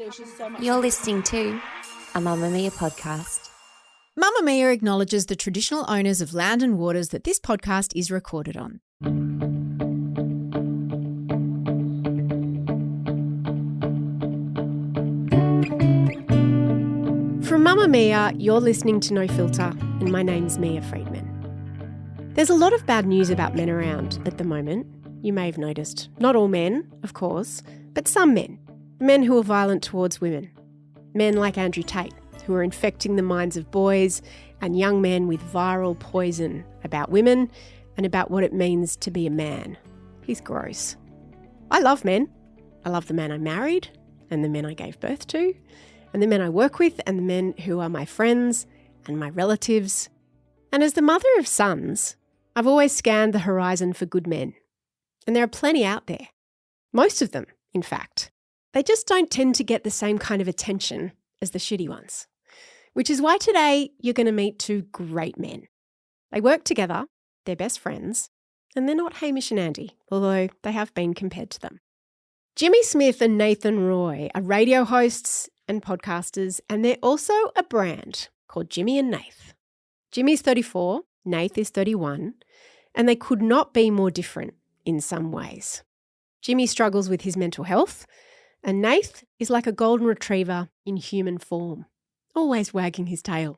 There's just so much. You're listening to a Mamamia podcast. Mamamia acknowledges the traditional owners of land and waters that this podcast is recorded on. From Mamamia, you're listening to No Filter, and my name's Mia Freedman. There's a lot of bad news about men around at the moment. You may have noticed. Not all men, of course, but some men. Men who are violent towards women. Men like Andrew Tate, who are infecting the minds of boys and young men with viral poison about women and about what it means to be a man. He's gross. I love men. I love the man I married and the men I gave birth to and the men I work with and the men who are my friends and my relatives. And as the mother of sons, I've always scanned the horizon for good men. And there are plenty out there. Most of them, in fact. They just don't tend to get the same kind of attention as the shitty ones. Which is why today you're going to meet two great men. They work together, they're best friends, and they're not Hamish and Andy, although they have been compared to them. Jimmy Smith and Nathan Roye are radio hosts and podcasters, and they're also a brand called Jimmy and Nath. Jimmy's 34, Nath is 31, and they could not be more different in some ways. Jimmy struggles with his mental health, and Nath is like a golden retriever in human form, always wagging his tail.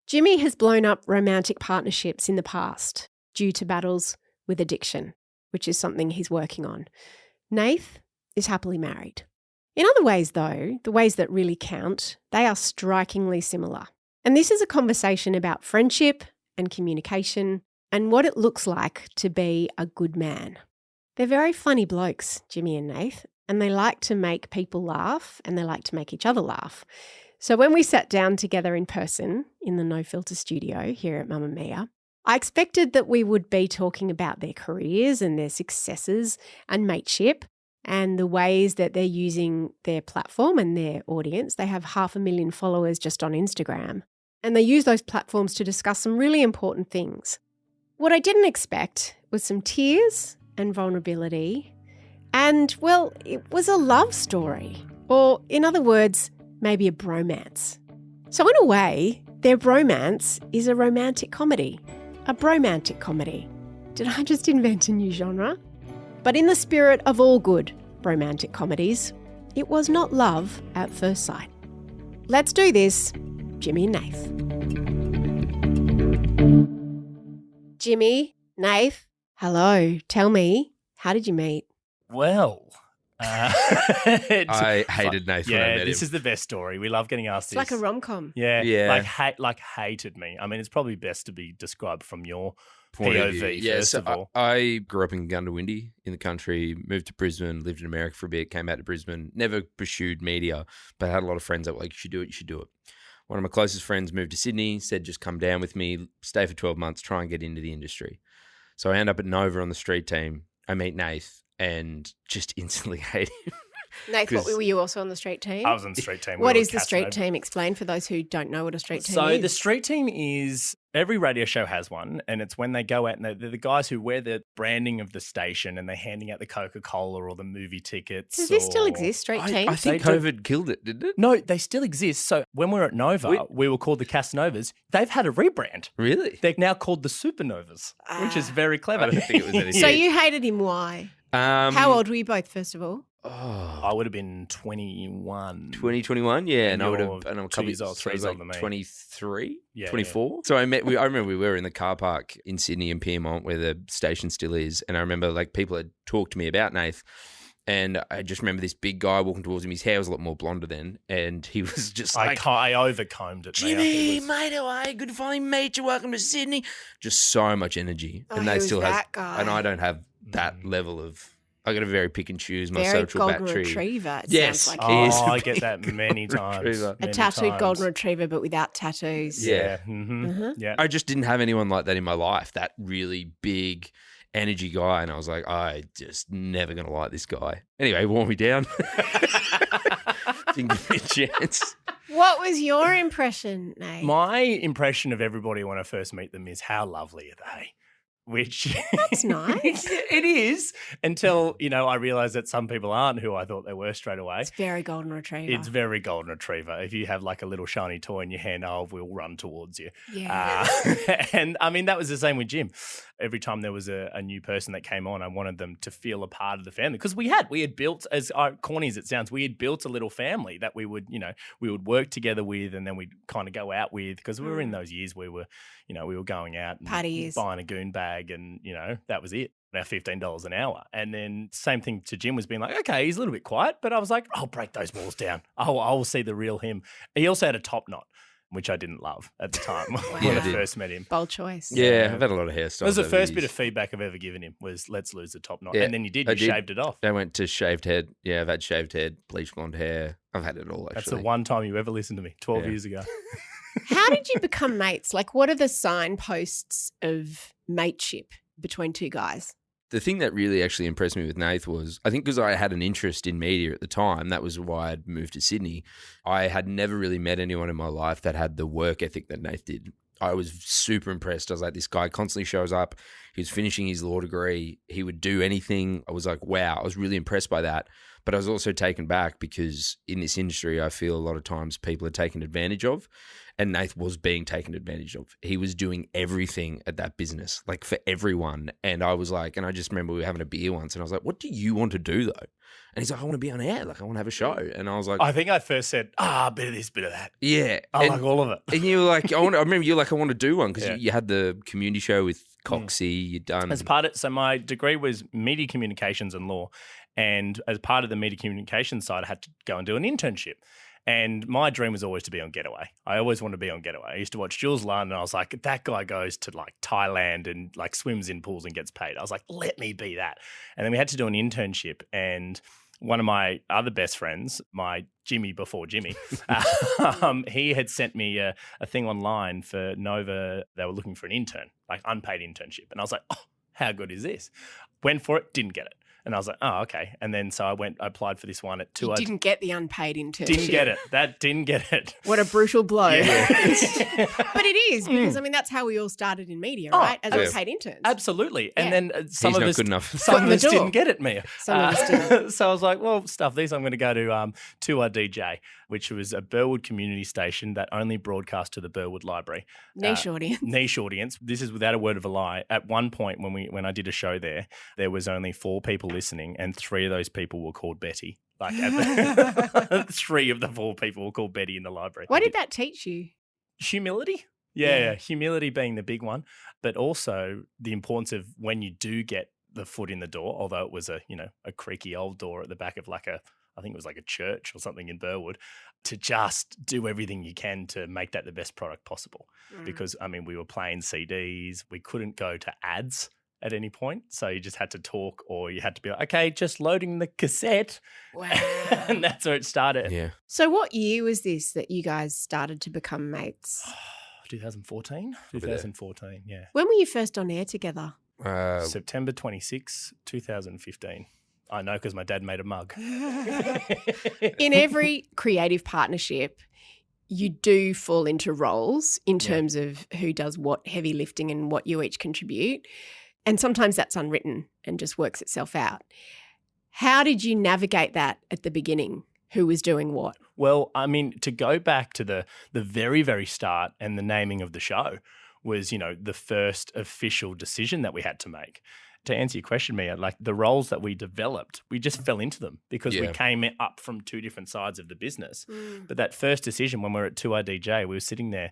Jimmy has blown up romantic partnerships in the past due to battles with addiction, which is something he's working on. Nath is happily married. In other ways, though, the ways that really count, they are strikingly similar. And this is a conversation about friendship and communication and what it looks like to be a good man. They're very funny blokes, Jimmy and Nath, and they like to make people laugh and they like to make each other laugh. So when we sat down together in person in the No Filter studio here at Mamamia, I expected that we would be talking about their careers and their successes and mateship and the ways that they're using their platform and their audience. They have 500,000 followers just on Instagram, and they use those platforms to discuss some really important things. What I didn't expect was some tears and vulnerability, and, well, it was a love story, or in other words, maybe a bromance. So in a way, their bromance is a romantic comedy, a bromantic comedy. Did I just invent a new genre? But in the spirit of all good romantic comedies, it was not love at first sight. Let's do this, Jimmy and Nath. Jimmy, Nath, hello. Tell me, how did you meet? Well, I hated Nathan when I met him. This is the best story. We love getting asked It's like a rom-com. Yeah. Like hated me. I mean, it's probably best to be described from your Point of view. POV, Yeah, first of all. I grew up in Gundawindi in the country, moved to Brisbane, lived in America for a bit, came back to Brisbane, never pursued media, but had a lot of friends that were like, you should do it. One of my closest friends moved to Sydney, said just come down with me, stay for 12 months, try and get into the industry. So I end up at Nova on the street team. I meet Nath and just instantly hate him. Nath, were you also on the street team? I was on the street team. What is the street team? Explain for those who don't know what a street team is. So the street team is, every radio show has one, and it's when they go out and they're the guys who wear the branding of the station and they're handing out the Coca-Cola or the movie tickets. Does this still exist, street team? I think COVID killed it, didn't it? No, they still exist. So when we were at Nova, we were called the Casanovas. They've had a rebrand. Really? They're now called the Supernovas, which is very clever. I don't think it was anything. So you hated him, why? How old were you both, first of all? I would have been 21. 2021, yeah, and I would you're have, and I'm a 2 couple years old, 3 years older than me. 23, Yeah, 24. So I remember we were in the car park in Sydney in Pyrmont where the station still is, and I remember like people had talked to me about Nath, and I just remember this big guy walking towards him. His hair was a lot more blonder then, and he was just like, I overcombed it. Jimmy, mate, how are you? Good to finally meet you. Welcome to Sydney. Just so much energy, Oh, and he Nath was still that has, guy. and I don't have that level of. I got to very pick and choose my Very social golden battery. retriever. It Yes. sounds like He is Oh, a I get big that many times. retriever. a tattooed golden retriever, but without tattoos. Yeah. Yeah. I just didn't have anyone like that in my life, that really big energy guy. And I was like, I just never going to like this guy. Anyway, he wore me down. Didn't give me a chance. What was your impression, Nate? My impression of everybody when I first meet them is how lovely are they? which That's nice. it is, until, I realised that some people aren't who I thought they were straight away. It's very golden retriever. It's very golden retriever. If you have like a little shiny toy in your hand, we'll run towards you. Yeah. And I mean, that was the same with Jim. Every time there was a new person that came on, I wanted them to feel a part of the family, because we had built, as corny as it sounds, we had built a little family that we would work together with, and then we'd kind of go out with, because we were in those years where we were going out and Parties. buying a goon bag, and that was it. Our $15 an hour. And then same thing to Jim, was being like, okay, he's a little bit quiet, but I was like, I'll break those walls down. I will see the real him. He also had a top knot, which I didn't love at the time when I first met him. Bold choice. Yeah, I've had a lot of hairstyles. It was the over first the bit years. of feedback I've ever given him was, let's lose the top knot. Yeah, And then you shaved it off. I went to shaved head. Yeah, I've had shaved head, bleach blonde hair. I've had it all, actually. That's the one time you ever listened to me, 12 years ago. How did you become mates? Like, what are the signposts of mateship between two guys? The thing that really actually impressed me with Nath was, I think because I had an interest in media at the time, that was why I'd moved to Sydney. I had never really met anyone in my life that had the work ethic that Nath did. I was super impressed. I was like, this guy constantly shows up. He was finishing his law degree. He would do anything. I was like, wow, I was really impressed by that. But I was also taken back because in this industry, I feel a lot of times people are taken advantage of. And Nath was being taken advantage of. He was doing everything at that business, like for everyone. And I was like, and I just remember we were having a beer once, and I was like, what do you want to do though? And he's like, I want to be on air. Like, I want to have a show. And I was like, I think I first said, a bit of this, bit of that. yeah. I like all of it. And you were like, I remember you were like, I want to do one, because you had the community show with Coxie. You'd done. As part of, so my degree was media communications and law. And as part of the media communications side, I had to go and do an internship. And my dream was always to be on Getaway. I always wanted to be on Getaway. I used to watch Jules Lund, and I was like, that guy goes to like Thailand and like swims in pools and gets paid. I was like, let me be that. And then we had to do an internship, and one of my other best friends, my Jimmy before Jimmy, he had sent me a thing online for Nova. They were looking for an intern, like unpaid internship. And I was like, oh, how good is this? Went for it, didn't get it. And I was like, oh, okay. And then so I applied for this one at 2. You didn't get the unpaid internship. Didn't get it. Didn't get it. What a brutal blow. Yeah. But it is, because I mean, that's how we all started in media, right? As unpaid interns. Absolutely. And Yeah. then some He's of not us, good enough. some of the us door. didn't get it, Mia. Some of us didn't. So I was like, well, stuff these. I'm going to go to 2RDJ, which was a Burwood community station that only broadcast to the Burwood Library. Niche audience. Niche audience. This is without a word of a lie. At one point when I did a show there was only 4 people listening, and 3 of those people were called Betty. Like 3 of the 4 people were called Betty in the library. What did that teach you? Humility. Yeah, humility being the big one, but also the importance of when you do get the foot in the door, although it was a creaky old door at the back of I think it was like a church or something in Burwood, to just do everything you can to make that the best product possible. Because, I mean, we were playing CDs. We couldn't go to ads at any point. So you just had to talk, or you had to be like, okay, just loading the cassette. Wow. And that's where it started. Yeah. So what year was this that you guys started to become mates? 2014? Over there. 2014, yeah. When were you first on air together? September 26, 2015. I know, because my dad made a mug. In every creative partnership, you do fall into roles in terms of who does what heavy lifting and what you each contribute. And sometimes that's unwritten and just works itself out. How did you navigate that at the beginning? Who was doing what? Well, I mean, to go back to the very, very start and the naming of the show was, the first official decision that we had to make. To answer your question, Mia, like the roles that we developed, we just fell into them because we came up from 2 different sides of the business. But that first decision, when we were at 2RDJ, we were sitting there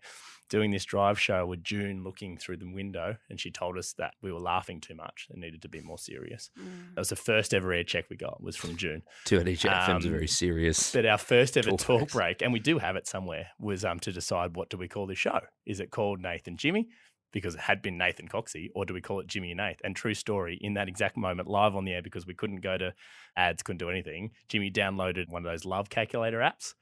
doing this drive show with June looking through the window, and she told us that we were laughing too much and needed to be more serious. That was the first ever air check we got, was from June. 2RDJ FM's a very serious. But our first ever talk breaks. break, and we do have it somewhere, was to decide, what do we call this show? Is it called Nathan Jimmy? Because it had been Nathan Coxie, or do we call it Jimmy and Nath? And true story, in that exact moment, live on the air, because we couldn't go to ads, couldn't do anything, Jimmy downloaded one of those love calculator apps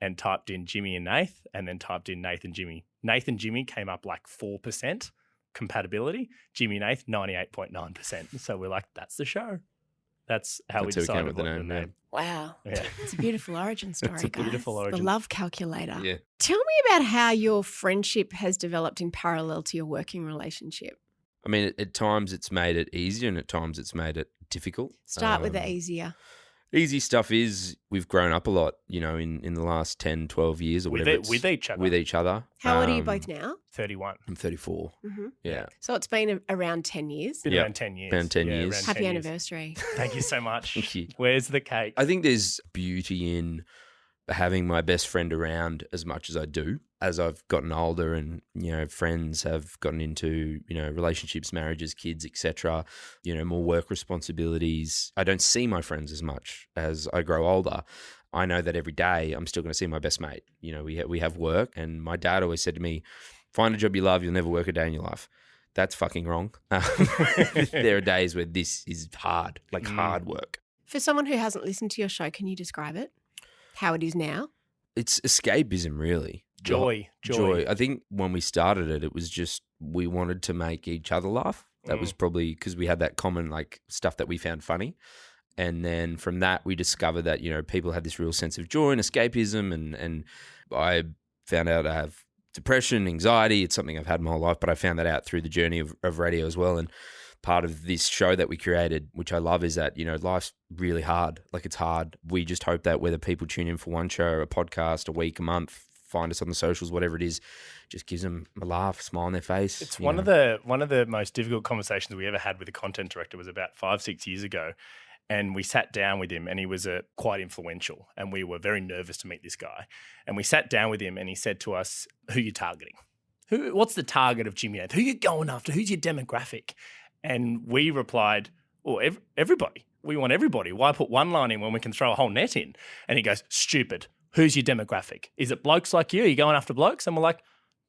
and typed in Jimmy and Nath, and then typed in Nathan Jimmy. Nathan Jimmy came up like 4% compatibility. Jimmy Nath, 98.9%. So we're like, that's the show. That's how we That's how we came decided up with what the the name, name. Wow. Yeah. It's a beautiful origin story, It's a guys. beautiful The origin. love calculator. Yeah. Tell me about how your friendship has developed in parallel to your working relationship. I mean, at times it's made it easier and at times it's made it difficult. Start with the easier. Easy stuff is we've grown up a lot, in the last 10, 12 years or whatever. With each other. With each other. How old are you both now? 31. I'm 34. Mm-hmm. Yeah. So it's been around 10 years. Been Yeah. around 10 years. Around 10 years. around Happy 10 years. anniversary. Thank you so much. Thank you. Where's the cake? I think there's beauty in having my best friend around as much as I do. As I've gotten older and, friends have gotten into, relationships, marriages, kids, etc., more work responsibilities. I don't see my friends as much as I grow older. I know that every day I'm still going to see my best mate. We have work, and my dad always said to me, find a job you love, you'll never work a day in your life. That's fucking wrong. There are days where this is hard, hard work. For someone who hasn't listened to your show, can you describe it? How it is now? It's escapism, really. Joy. I think when we started it, it was just we wanted to make each other laugh. That was probably because we had that common stuff that we found funny. And then from that, we discovered that, people had this real sense of joy and escapism. And I found out I have depression, anxiety. It's something I've had my whole life, but I found that out through the journey of radio as well. And part of this show that we created, which I love, is that, life's really hard. It's hard. We just hope that whether people tune in for one show, a podcast, a week, a month, find us on the socials, whatever it is, just gives them a laugh, a smile on their face. It's one of the most difficult conversations we ever had with a content director was about 5-6 years ago. And we sat down with him, and he was quite influential, and we were very nervous to meet this guy. And we sat down with him, and he said to us, who are you targeting? What's the target of Jimmy Nath? Who are you going after? Who's your demographic? And we replied, everybody. We want everybody. Why put one line in when we can throw a whole net in? And he goes, stupid. Who's your demographic? Is it blokes like you? Are you going after blokes? And we're like,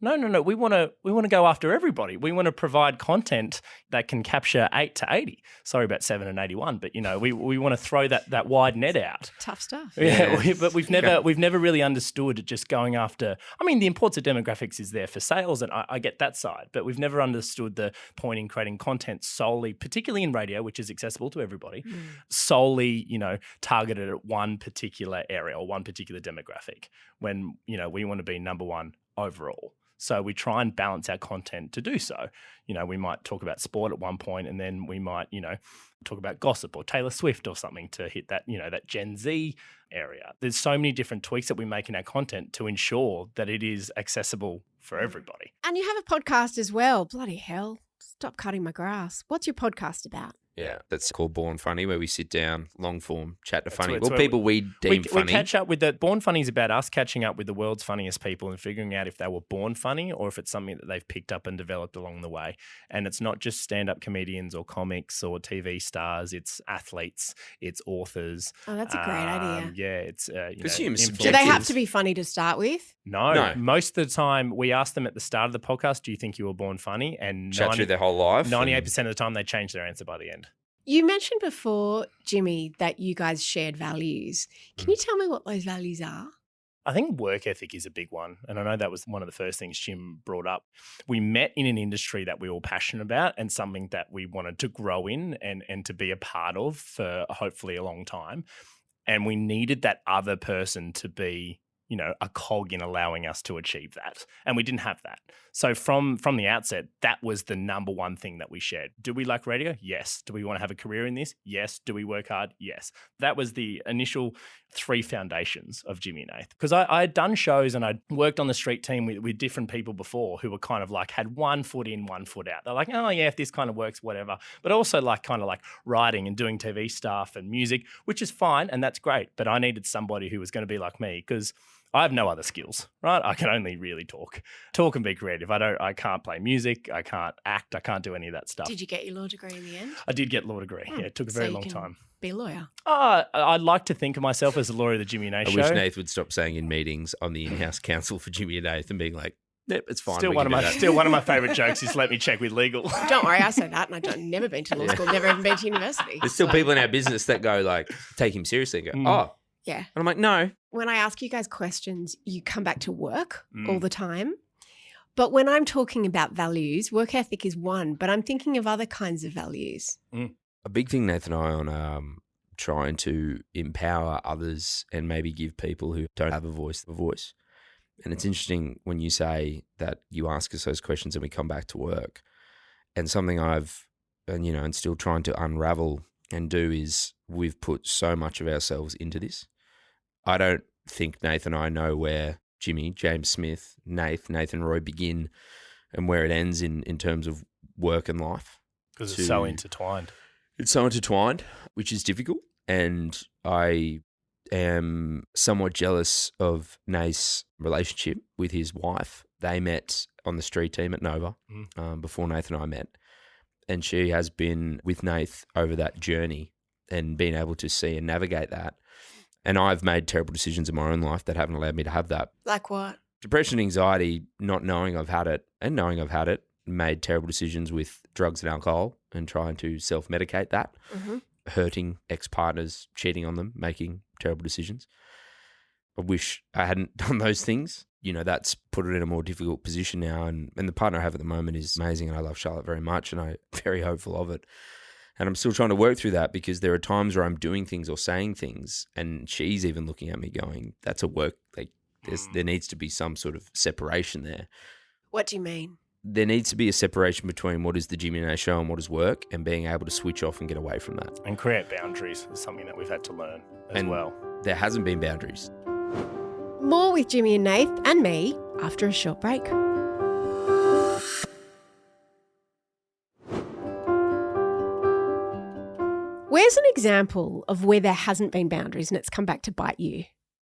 no. We want to go after everybody. We want to provide content that can capture 8 to 80. Sorry about 7 and 81, but we want to throw that wide net out. Tough stuff. Yeah, but we've never really understood just going after. I mean, the importance of demographics is there for sales, and I get that side, but we've never understood the point in creating content solely, particularly in radio, which is accessible to everybody, solely targeted at one particular area or one particular demographic. When we want to be number one overall. So we try and balance our content to do so. We might talk about sport at one point, and then we might, talk about gossip or Taylor Swift or something to hit that, that Gen Z area. There's so many different tweaks that we make in our content to ensure that it is accessible for everybody. And you have a podcast as well. Bloody hell. Stop cutting my grass. What's your podcast about? Yeah, that's called Born Funny, where we sit down, long form, chat to funny. That's People we deem funny. We catch up with Born Funny is about us catching up with the world's funniest people and figuring out if they were born funny or if it's something that they've picked up and developed along the way. And it's not just stand-up comedians or comics or TV stars. It's athletes. It's authors. Oh, that's a great idea. Yeah, it's subjective. Do they have to be funny to start with? No. Most of the time, we ask them at the start of the podcast, do you think you were born funny? And Chat through their whole life. 98% of the time, they change their answer by the end. You mentioned before, Jimmy, that you guys shared values. Can you tell me what those values are? I think work ethic is a big one. And I know that was one of the first things Jim brought up. We met in an industry that we were passionate about and something that we wanted to grow in and to be a part of for hopefully a long time. And we needed that other person to be, a cog in allowing us to achieve that. And we didn't have that. So from the outset, that was the number one thing that we shared. Do we like radio? Yes. Do we want to have a career in this? Yes. Do we work hard? Yes. That was the initial 3 foundations of Jimmy Nath. Because I had done shows and I'd worked on the street team with different people before who were kind of had one foot in, one foot out. They're like, oh yeah, if this kind of works, whatever. But also kind of writing and doing TV stuff and music, which is fine and that's great. But I needed somebody who was going to be like me because I have no other skills, right? I can only really talk and be creative. I can't play music. I can't act. I can't do any of that stuff. Did you get your law degree in the end? I did get a law degree. Yeah, it took a very long time. Be a lawyer. I'd like to think of myself as a lawyer of the Jimmy Nath show. I wish Nath would stop saying in meetings, I'm the in-house counsel for Jimmy and Nath and being like, yep, it's fine. Still one of my favourite jokes is let me check with legal. Don't worry, I say that and I've never been to law school, never even been to university. There's still people in our business that go take him seriously and go, oh. Yeah. And I'm like, no. When I ask you guys questions, you come back to work all the time. But when I'm talking about values, work ethic is one, but I'm thinking of other kinds of values. A big thing, Nath and I, on trying to empower others and maybe give people who don't have a voice. And it's interesting when you say that you ask us those questions and we come back to work. And something I've, and still trying to unravel and do is we've put so much of ourselves into this. I don't think Nath and I know where Jimmy, James Smith, Nathan Roye begin and where it ends in terms of work and life. Because it's so intertwined. It's so intertwined, which is difficult. And I am somewhat jealous of Nath's relationship with his wife. They met on the street team at Nova before Nath and I met. And she has been with Nath over that journey and been able to see and navigate that. And I've made terrible decisions in my own life that haven't allowed me to have that. Like what? Depression, anxiety, not knowing I've had it and knowing I've had it, made terrible decisions with drugs and alcohol and trying to self-medicate that, hurting ex-partners, cheating on them, making terrible decisions. I wish I hadn't done those things. That's put it in a more difficult position now. And the partner I have at the moment is amazing and I love Charlotte very much and I'm very hopeful of it. And I'm still trying to work through that because there are times where I'm doing things or saying things and she's even looking at me going, that's a work, like there needs to be some sort of separation there. What do you mean? There needs to be a separation between what is the Jimmy Nath show and what is work and being able to switch off and get away from that. And create boundaries is something that we've had to learn as well. There hasn't been boundaries. More with Jimmy and Nath and me after a short break. Where's an example of where there hasn't been boundaries and it's come back to bite you?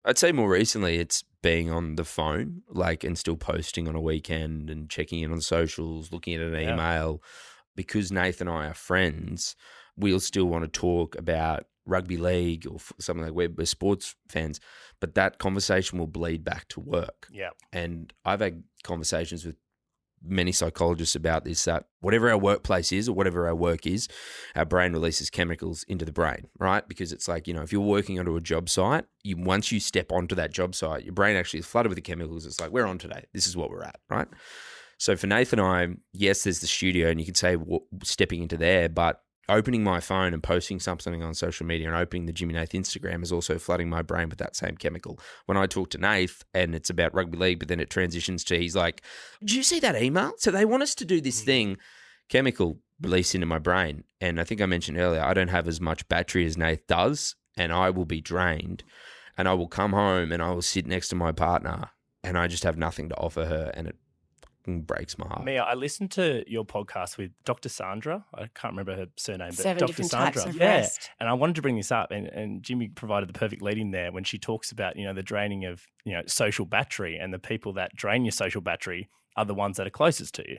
I'd say more recently it's being on the phone, and still posting on a weekend and checking in on socials, looking at an email. Because Nath and I are friends, we'll still want to talk about rugby league or something like we're sports fans, but that conversation will bleed back to work. Yeah. And I've had conversations with many psychologists about this, that whatever our workplace is or whatever our work is, our brain releases chemicals into the brain, right? Because it's like, if you're working onto a job site, once you step onto that job site, your brain actually is flooded with the chemicals. It's like, we're on today. This is what we're at, right? So for Nath and I, yes, there's the studio and you could say stepping into there, but opening my phone and posting something on social media and opening the Jimmy Nath Instagram is also flooding my brain with that same chemical. When I talk to Nath and it's about rugby league, but then it transitions to he's like, did you see that email? So they want us to do this thing, chemical release into my brain. And I think I mentioned earlier, I don't have as much battery as Nath does and I will be drained and I will come home and I will sit next to my partner and I just have nothing to offer her and it breaks my heart. Mia, I listened to your podcast with Dr. Sandra. I can't remember her surname, but 7 Dr. different Sandra. types of rest. And I wanted to bring this up, and Jimmy provided the perfect lead in there when she talks about, the draining of, social battery, and the people that drain your social battery are the ones that are closest to you.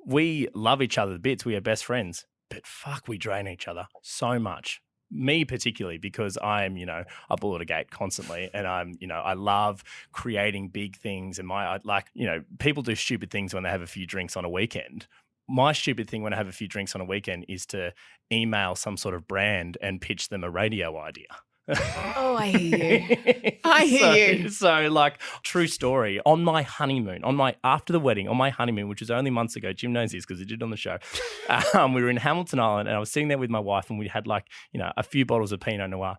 We love each other to bits. We are best friends, but fuck, we drain each other so much. Me particularly, because I'm, a bull at a gate constantly and I'm, I love creating big things and people do stupid things when they have a few drinks on a weekend. My stupid thing when I have a few drinks on a weekend is to email some sort of brand and pitch them a radio idea. Oh, I hear you. I hear you. So, true story. On my honeymoon, after the wedding, on my honeymoon, which was only months ago, Jim knows this because he did it on the show. We were in Hamilton Island, and I was sitting there with my wife, and we had a few bottles of Pinot Noir.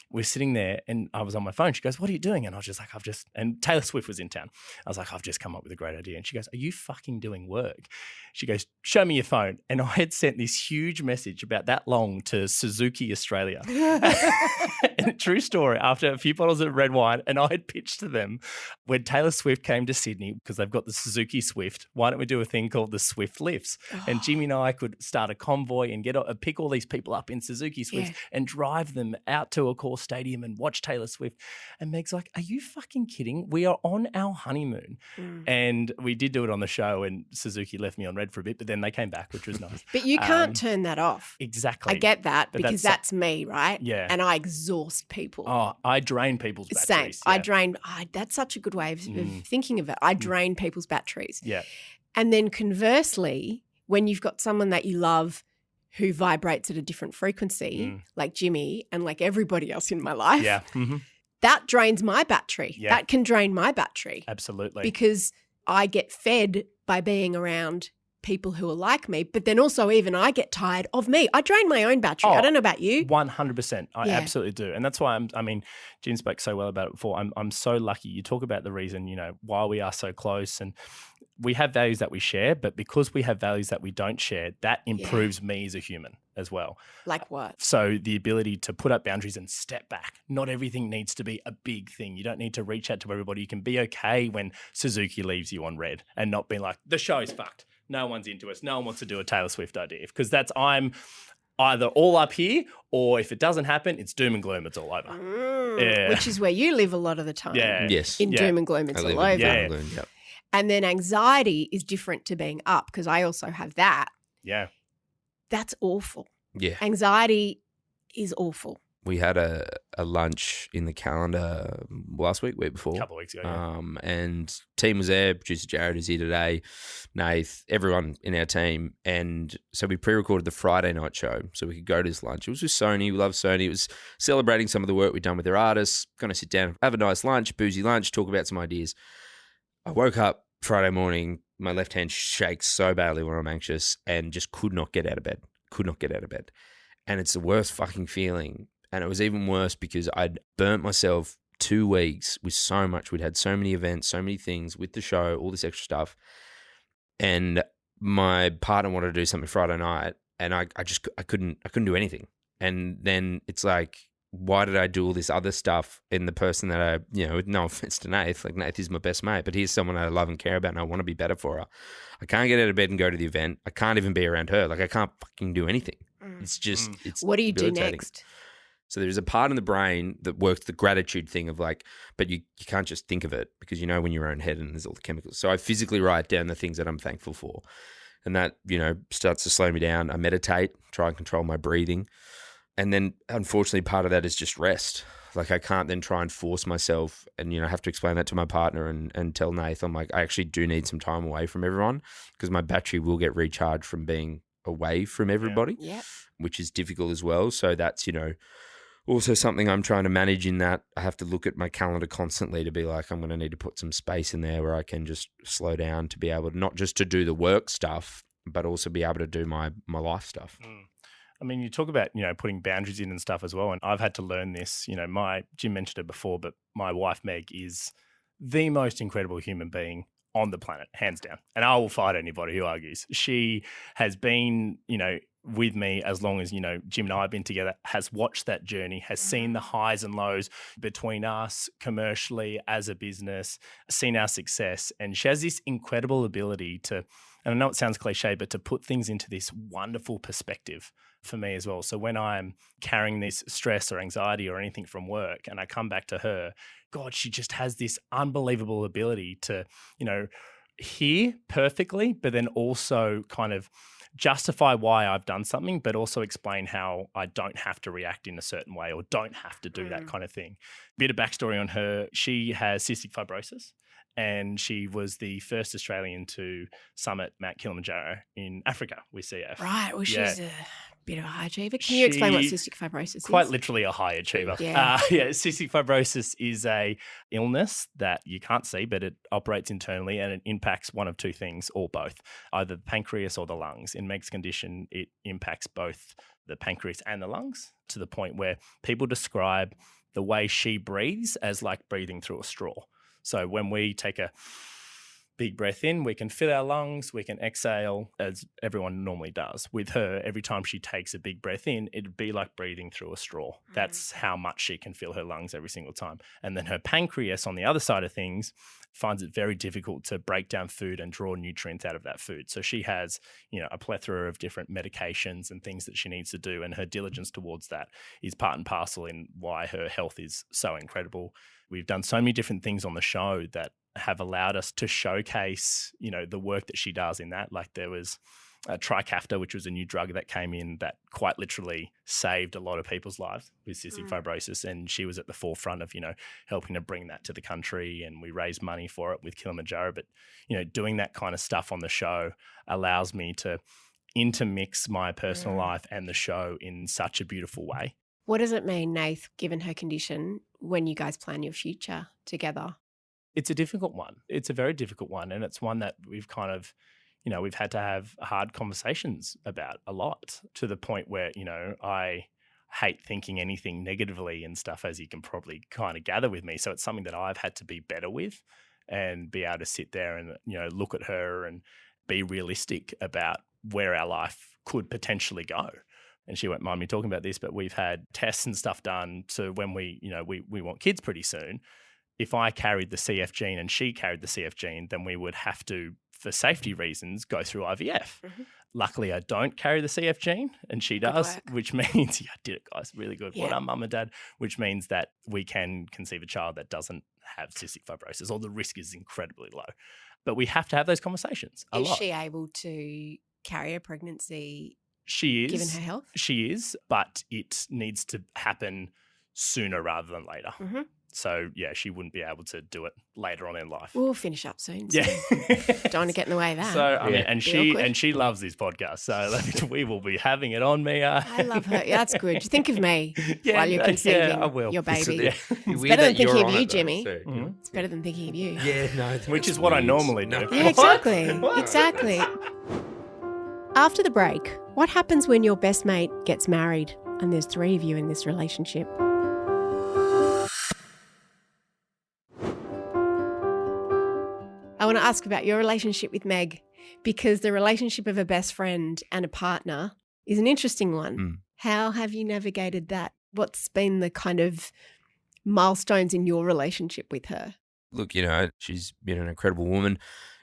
We're sitting there, and I was on my phone. She goes, "What are you doing?" And I was just like, and Taylor Swift was in town. I was like, "I've just come up with a great idea." And she goes, "Are you fucking doing work?" She goes, "Show me your phone." And I had sent this huge message about that long to Suzuki Australia. And true story, after a few bottles of red wine, and I had pitched to them when Taylor Swift came to Sydney, because they've got the Suzuki Swift, why don't we do a thing called the Swift Lifts? Oh. And Jimmy and I could start a convoy and pick all these people up in Suzuki Swifts and drive them out to a course stadium and watch Taylor Swift. And Meg's like, "Are you fucking kidding? We are on our honeymoon." And we did do it on the show, and Suzuki left me on red for a bit, but then they came back, which was nice. But you can't turn that off. Exactly. I get that, but because that's me, right? Yeah. And I exhaust people. Oh, I drain people's batteries. Same. Yeah. That's such a good way of thinking of it. I drain people's batteries. Yeah. And then conversely, when you've got someone that you love who vibrates at a different frequency, like Jimmy and like everybody else in my life, that drains my battery. Yeah. That can drain my battery. Absolutely. Because I get fed by being around people who are like me, but then also even I get tired of me. I drain my own battery. I don't know about you. 100%. I absolutely do. And that's why Jim spoke so well about it before. I'm so lucky. You talk about the reason, why we are so close. And we have values that we share, but because we have values that we don't share, that improves me as a human as well. Like what? So the ability to put up boundaries and step back. Not everything needs to be a big thing. You don't need to reach out to everybody. You can be okay when Suzuki leaves you on red and not being like, the show's fucked. No one's into us. No one wants to do a Taylor Swift idea, because I'm either all up here, or if it doesn't happen, it's doom and gloom. It's all over. Yeah. Which is where you live a lot of the time. Yeah. Yes. In doom and gloom, it's all over. Yeah. Yep. And then anxiety is different to being up, because I also have that. Yeah. That's awful. Yeah. Anxiety is awful. We had a lunch in the calendar last week before. A couple of weeks ago. Yeah. And team was there. Producer Jared is here today. Nath, everyone in our team. And so we pre-recorded the Friday night show so we could go to this lunch. It was with Sony. We love Sony. It was celebrating some of the work we've done with their artists. Going to sit down, have a nice lunch, boozy lunch, talk about some ideas. I woke up Friday morning. My left hand shakes so badly when I'm anxious and just could not get out of bed. And it's the worst fucking feeling. And it was even worse because I'd burnt myself 2 weeks with so much. We'd had so many events, so many things with the show, all this extra stuff. And my partner wanted to do something Friday night, and I couldn't do anything. And then it's like, why did I do all this other stuff in the person that I, no offense to Nath, like Nath is my best mate, but he's someone I love and care about and I want to be better for her. I can't get out of bed and go to the event. I can't even be around her. Like I can't fucking do anything. It's just, it's what do you do next? So there's a part in the brain that works the gratitude thing of like, but you can't just think of it because when you're in your own head and there's all the chemicals. So I physically write down the things that I'm thankful for. And that, starts to slow me down. I meditate, try and control my breathing. And then unfortunately part of that is just rest. Like I can't then try and force myself and, have to explain that to my partner and tell Nath, I'm like, I actually do need some time away from everyone because my battery will get recharged from being away from everybody, which is difficult as well. So that's, also something I'm trying to manage in that I have to look at my calendar constantly to be like, I'm going to need to put some space in there where I can just slow down to be able to not just to do the work stuff, but also be able to do my life stuff. I mean, you talk about, putting boundaries in and stuff as well. And I've had to learn this, Jim mentioned it before, but my wife, Meg, is the most incredible human being on the planet, hands down. And I will fight anybody who argues. She has been, with me as long as, Jim and I have been together, has watched that journey, has seen the highs and lows between us commercially as a business, seen our success. And she has this incredible ability to, and I know it sounds cliche, but to put things into this wonderful perspective for me as well. So when I'm carrying this stress or anxiety or anything from work and I come back to her, God, she just has this unbelievable ability to, hear perfectly, but then also kind of justify why I've done something, but also explain how I don't have to react in a certain way or don't have to do that kind of thing. Bit of backstory on her. She has cystic fibrosis and she was the first Australian to summit Mount Kilimanjaro in Africa with CF. Right. Well, she's a bit of a high achiever. Can you explain what cystic fibrosis is? Quite literally a high achiever. Cystic fibrosis is a illness that you can't see, but it operates internally and it impacts one of two things or both, either the pancreas or the lungs. In Meg's condition, it impacts both the pancreas and the lungs to the point where people describe the way she breathes as like breathing through a straw. So when we take a big breath in, we can fill our lungs, we can exhale as everyone normally does. With her, every time she takes a big breath in, it'd be like breathing through a straw. That's how much she can fill her lungs every single time. And then her pancreas on the other side of things finds it very difficult to break down food and draw nutrients out of that food. So she has, a plethora of different medications and things that she needs to do. And her diligence towards that is part and parcel in why her health is so incredible. We've done so many different things on the show that have allowed us to showcase, the work that she does in that. Like there was Trikafta, which was a new drug that came in that quite literally saved a lot of people's lives with cystic fibrosis. And she was at the forefront of, helping to bring that to the country, and we raised money for it with Kilimanjaro. But, doing that kind of stuff on the show allows me to intermix my personal life and the show in such a beautiful way. What does it mean, Nath, given her condition, when you guys plan your future together? It's a difficult one. It's a very difficult one. And it's one that we've kind of, we've had to have hard conversations about a lot, to the point where, I hate thinking anything negatively and stuff, as you can probably kind of gather with me. So it's something that I've had to be better with. and be able to sit there and, look at her and be realistic about where our life could potentially go. And she won't mind me talking about this, but we've had tests and stuff done. So when we want kids pretty soon, if I carried the CF gene and she carried the CF gene, then we would have to, for safety reasons, go through IVF. Mm-hmm. Luckily, I don't carry the CF gene and she does, which means, I did it, guys, really good. Yeah. Well done, mum and dad, which means that we can conceive a child that doesn't have cystic fibrosis, or the risk is incredibly low. But we have to have those conversations a lot. Is she able to carry a pregnancy? She is. Given her health? She is, but it needs to happen sooner rather than later. Mm-hmm. So, yeah, she wouldn't be able to do it later on in life. We'll finish up soon. So don't want to get in the way of that. So, I mean, and she loves this podcast. So we will be having it on, Mia. I love her. Yeah, that's good. Think of me while you're conceiving your baby. It's better than thinking of you, Jimmy. Mm-hmm. It's better than thinking of you. Yeah, no. Which is what I normally do. Yeah, exactly. Exactly. After the break, what happens when your best mate gets married and there's 3 of you in this relationship? I want to ask about your relationship with Meg, because the relationship of a best friend and a partner is an interesting one. Mm. How have you navigated that? What's been the kind of milestones in your relationship with her? Look, she's been an incredible woman,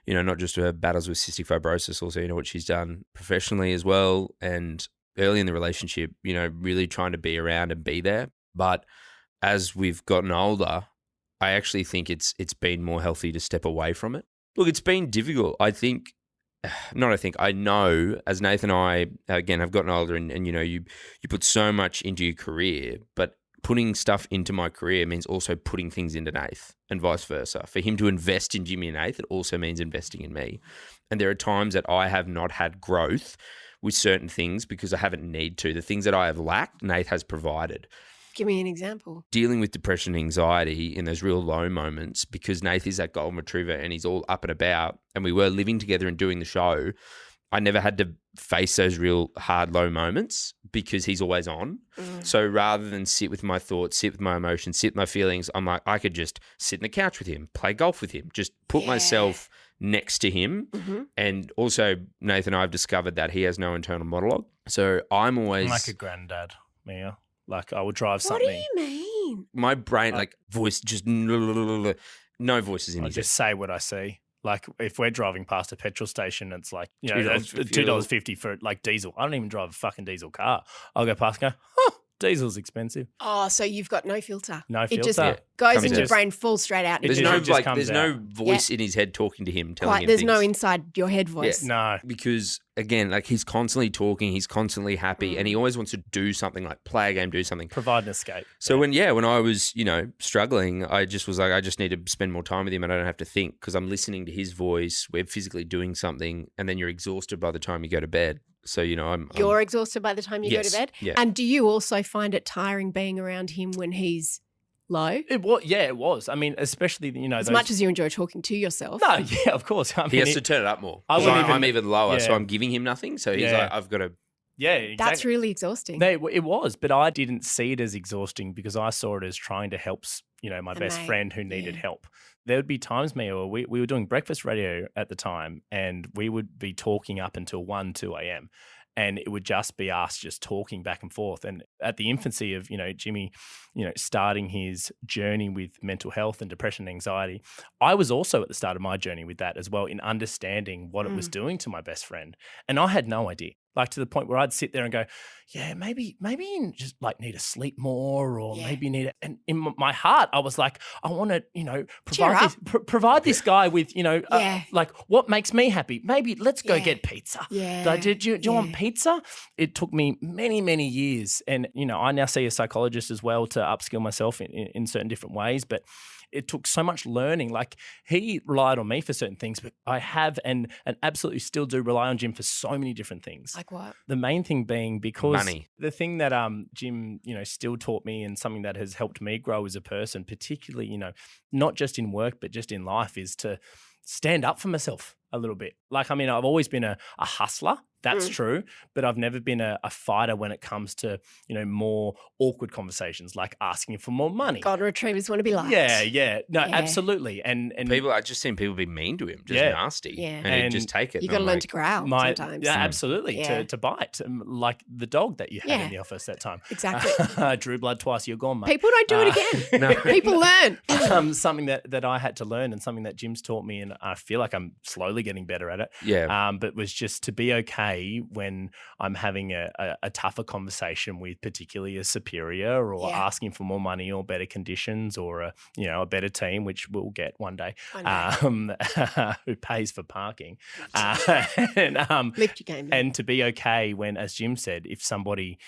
not just her battles with cystic fibrosis, also, what she's done professionally as well. And early in the relationship, really trying to be around and be there. But as we've gotten older, I actually think it's been more healthy to step away from it. Look, it's been difficult. I know, as Nathan and I, again, have gotten older and you put so much into your career, but putting stuff into my career means also putting things into Nath and vice versa. For him to invest in Jimmy and Nath, it also means investing in me. And there are times that I have not had growth with certain things because I haven't need to. The things that I have lacked, Nath has provided. Give me an example. Dealing with depression and anxiety in those real low moments, because Nath is that golden retriever and he's all up and about, and we were living together and doing the show, I never had to face those real hard low moments because he's always on. Mm. So rather than sit with my thoughts, sit with my emotions, sit with my feelings, I'm like, I could just sit on the couch with him, play golf with him, just put myself next to him. Mm-hmm. And also, Nathan and I have discovered that he has no internal monologue. So I'm always... like a granddad, Mia. Like I would drive something. What do you mean? My brain, voice, just no voices in his head. Just say what I see. Like if we're driving past a petrol station, it's like, $2.50 for like diesel. I don't even drive a fucking diesel car. I'll go past and go, diesel's expensive. Oh, so you've got no filter. No filter. It just goes into your brain, falls straight out. There's no voice in his head talking to him, telling him there's things. no inside your head voice. Yeah. No. Because, again, he's constantly talking, he's constantly happy, and he always wants to do something, like play a game, do something. Provide an escape. So when I was, struggling, I just was like, I just need to spend more time with him and I don't have to think because I'm listening to his voice, we're physically doing something, and then you're exhausted by the time you go to bed. So, You're exhausted by the time you go to bed? Yeah. And do you also find it tiring being around him when he's low? It was. I mean, especially, as much as you enjoy talking to yourself. No, yeah, of course. He has to turn it up more. I'm even lower, so I'm giving him nothing. So he's like, I've got to... Yeah, exactly. That's really exhausting. It was, but I didn't see it as exhausting because I saw it as trying to help, my best friend who needed help. There would be times, Mia, where we were doing breakfast radio at the time and we would be talking up until 1, 2 a.m. And it would just be us just talking back and forth. And at the infancy of, Jimmy, starting his journey with mental health and depression and anxiety, I was also at the start of my journey with that as well, in understanding what it was doing to my best friend. And I had no idea. Like to the point where I'd sit there and go, yeah, maybe you just need to sleep more, or maybe you need it. And in my heart, I was like, I want to, provide this guy with, what makes me happy. Maybe let's go get pizza. Yeah. Do you want pizza? It took me many, many years. And, I now see a psychologist as well to upskill myself in certain different ways. But it took so much learning. Like he relied on me for certain things, but I have and absolutely still do rely on Jim for so many different things. Like what? The main thing being because money. The thing that Jim, still taught me and something that has helped me grow as a person, particularly, not just in work, but just in life, is to stand up for myself a little bit. Like, I mean, I've always been a hustler. That's true. But I've never been a fighter when it comes to, more awkward conversations, like asking for more money. Golden retrievers want to be liked. Yeah. No, absolutely. And people, I've just seen people be mean to him, just nasty. Yeah. And he'd just take it. You got to learn to growl sometimes. Yeah, absolutely. To bite, like the dog that you had in the office that time. Exactly. Drew blood twice, you're gone, mate. People don't do it again. No. People learn. Something that I had to learn and something that Jim's taught me, and I feel like I'm slowly getting better at it. Yeah. But was just to be okay when I'm having a tougher conversation with particularly a superior or asking for more money or better conditions or a better team, which we'll get one day. Who pays for parking. Lift your game. And to be okay when, as Jim said, if somebody,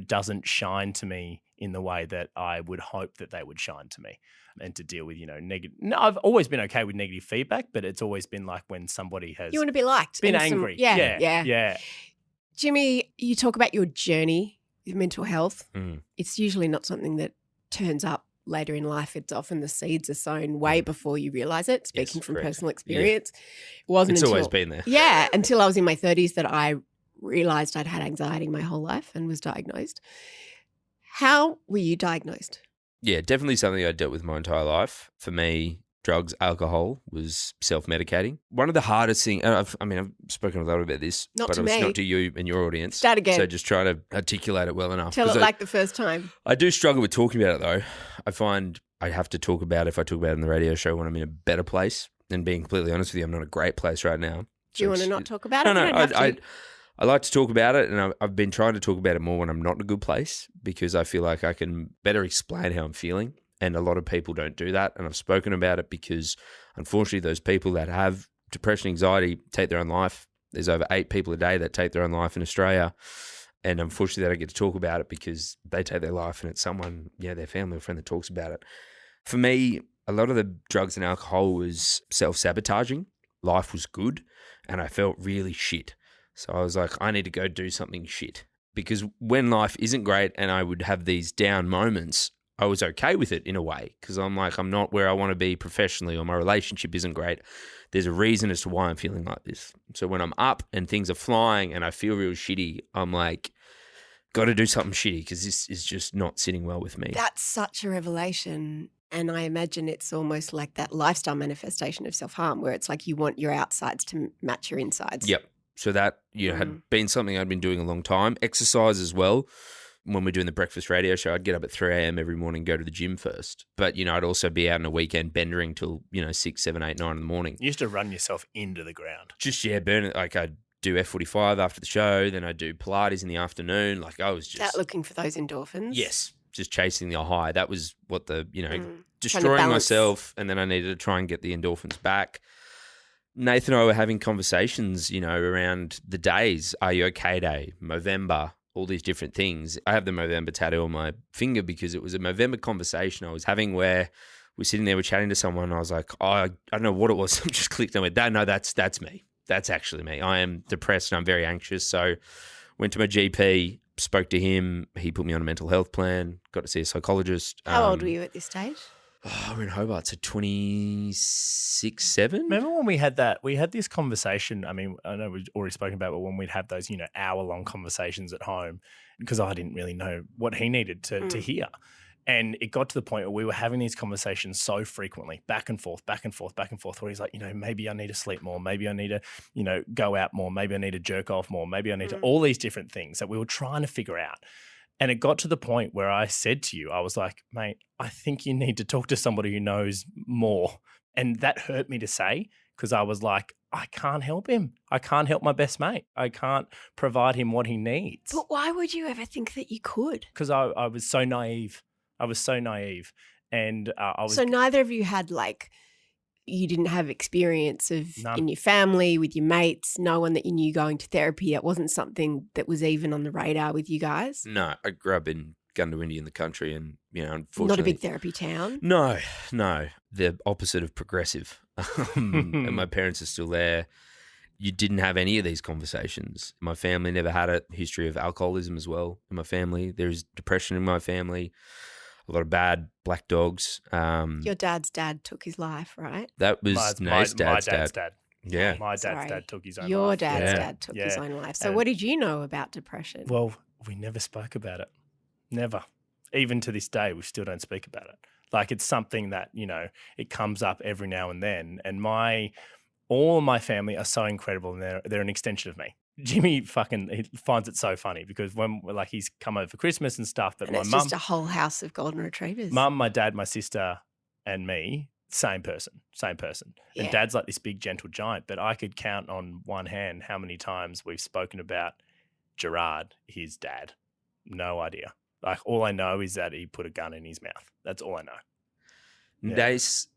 doesn't shine to me in the way that I would hope that they would shine to me. And to deal with, negative. No, I've always been okay with negative feedback, but it's always been like when somebody has. You want to be liked. Been angry. Yeah. Jimmy, you talk about your journey with mental health. Mm. It's usually not something that turns up later in life. It's often the seeds are sown way before you realise it, speaking from personal experience. Yeah. It wasn't it's until, always been there. Yeah, until I was in my 30s that I realised I'd had anxiety my whole life and was diagnosed. How were you diagnosed? Yeah, definitely something I dealt with my entire life. For me, drugs, alcohol was self-medicating. One of the hardest things, I've spoken a lot about this, not but to it's me. not to you and your audience. Start again. So just try to articulate it well enough. Tell it like the first time. I do struggle with talking about it though. I find I have to talk about it if I talk about it in the radio show when I'm in a better place. And being completely honest with you, I'm not in a great place right now. Do you want to not talk about it? No, I like to talk about it, and I've been trying to talk about it more when I'm not in a good place because I feel like I can better explain how I'm feeling. And a lot of people don't do that. And I've spoken about it because, unfortunately, those people that have depression, anxiety, take their own life. There's over 8 people a day that take their own life in Australia. And unfortunately, they don't get to talk about it because they take their life and it's someone, their family or friend that talks about it. For me, a lot of the drugs and alcohol was self-sabotaging. Life was good and I felt really shit. So I was like, I need to go do something shit. Because when life isn't great and I would have these down moments, I was okay with it in a way because I'm like, I'm not where I want to be professionally or my relationship isn't great. There's a reason as to why I'm feeling like this. So when I'm up and things are flying and I feel real shitty, I'm like, got to do something shitty because this is just not sitting well with me. That's such a revelation. And I imagine it's almost like that lifestyle manifestation of self-harm where it's like you want your outsides to match your insides. Yep. So that had been something I'd been doing a long time. Exercise as well. When we're doing the breakfast radio show, I'd get up at 3 a.m. every morning, go to the gym first. But, I'd also be out on a weekend bendering till, 6, 7, 8, 9 in the morning. You used to run yourself into the ground. Just, burn it. Like I'd do F45 after the show. Then I'd do Pilates in the afternoon. Like I was just... That looking for those endorphins? Yes. Just chasing the high. That was what the, destroying myself. And then I needed to try and get the endorphins back. Nathan and I were having conversations, around the days. Are you okay day? Movember. All these different things. I have the Movember tattoo on my finger because it was a Movember conversation I was having where we're sitting there, we're chatting to someone and I was like, I don't know what it was. I just clicked and went, no, that's me. That's actually me. I am depressed and I'm very anxious. So went to my GP, spoke to him. He put me on a mental health plan, got to see a psychologist. How old were you at this stage? We're in Hobart, so 26, 7. Remember when we had this conversation? I mean, I know we've already spoken about it when we'd have those, hour-long conversations at home because I didn't really know what he needed to hear. And it got to the point where we were having these conversations so frequently, back and forth, where he's like, maybe I need to sleep more. Maybe I need to, go out more. Maybe I need to jerk off more. Maybe I need to, all these different things that we were trying to figure out. And it got to the point where I said to you, I was like, mate, I think you need to talk to somebody who knows more. And that hurt me to say because I was like, I can't help him. I can't help my best mate. I can't provide him what he needs. But why would you ever think that you could? Because I was so naive. And I was. So neither of you had you didn't have experience of in your family, with your mates, no one that you knew going to therapy. It wasn't something that was even on the radar with you guys? No, I grew up in Gundawindi in the country and, unfortunately. Not a big therapy town? No. The opposite of progressive. And my parents are still there. You didn't have any of these conversations. My family never had a history of alcoholism as well in my family. There's depression in my family. a lot of bad black dogs. Your dad's dad took his life, right? That was Nate's dad's dad's dad. dad. Yeah. My dad's Sorry. dad took his own Your life. dad's Yeah. dad took his Yeah. own life. So And- what did you know about depression? Well, we never spoke about it. Never. Even to this day, we still don't speak about it. Like, it's something that, it comes up every now and then. And all of my family are so incredible, and they're an extension of me. Jimmy he finds it so funny because when he's come over for Christmas and stuff, but and my it's mum, just a whole house of golden retrievers. mum, my dad, my sister, and me, same person. Yeah. And Dad's like this big gentle giant, but I could count on one hand how many times we've spoken about Gerard, his dad. No idea. Like, all I know is that he put a gun in his mouth. That's all I know. Yeah. Nate's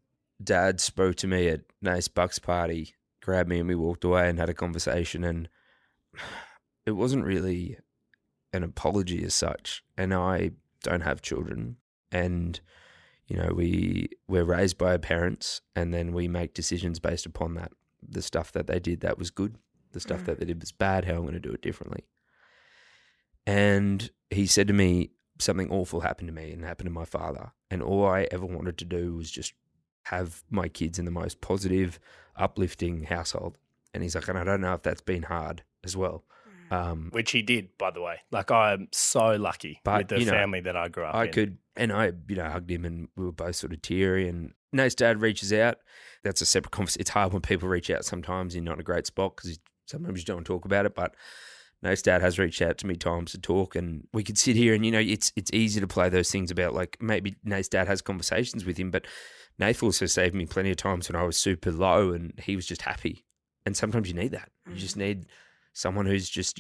dad spoke to me at Nate's Bucks party, grabbed me, and we walked away and had a conversation, and it wasn't really an apology as such. And I don't have children, and we're raised by our parents, and then we make decisions based upon that. The stuff that they did that was good, the stuff that they did was bad, how I'm going to do it differently. And he said to me, something awful happened to me and happened to my father, and all I ever wanted to do was just have my kids in the most positive, uplifting household. And he's like, and I don't know if that's been hard as well. Which he did, by the way. Like, I'm so lucky with the family that I grew up in. I hugged him, and we were both sort of teary. And Nate's dad reaches out. That's a separate conversation. It's hard when people reach out sometimes. You're not in a great spot because sometimes you don't want to talk about it. But Nate's dad has reached out to me times to talk, and we could sit here and, it's easy to play those things about, like, maybe Nate's dad has conversations with him, but Nath also saved me plenty of times when I was super low and he was just happy. And sometimes you need that. You just need someone who's just,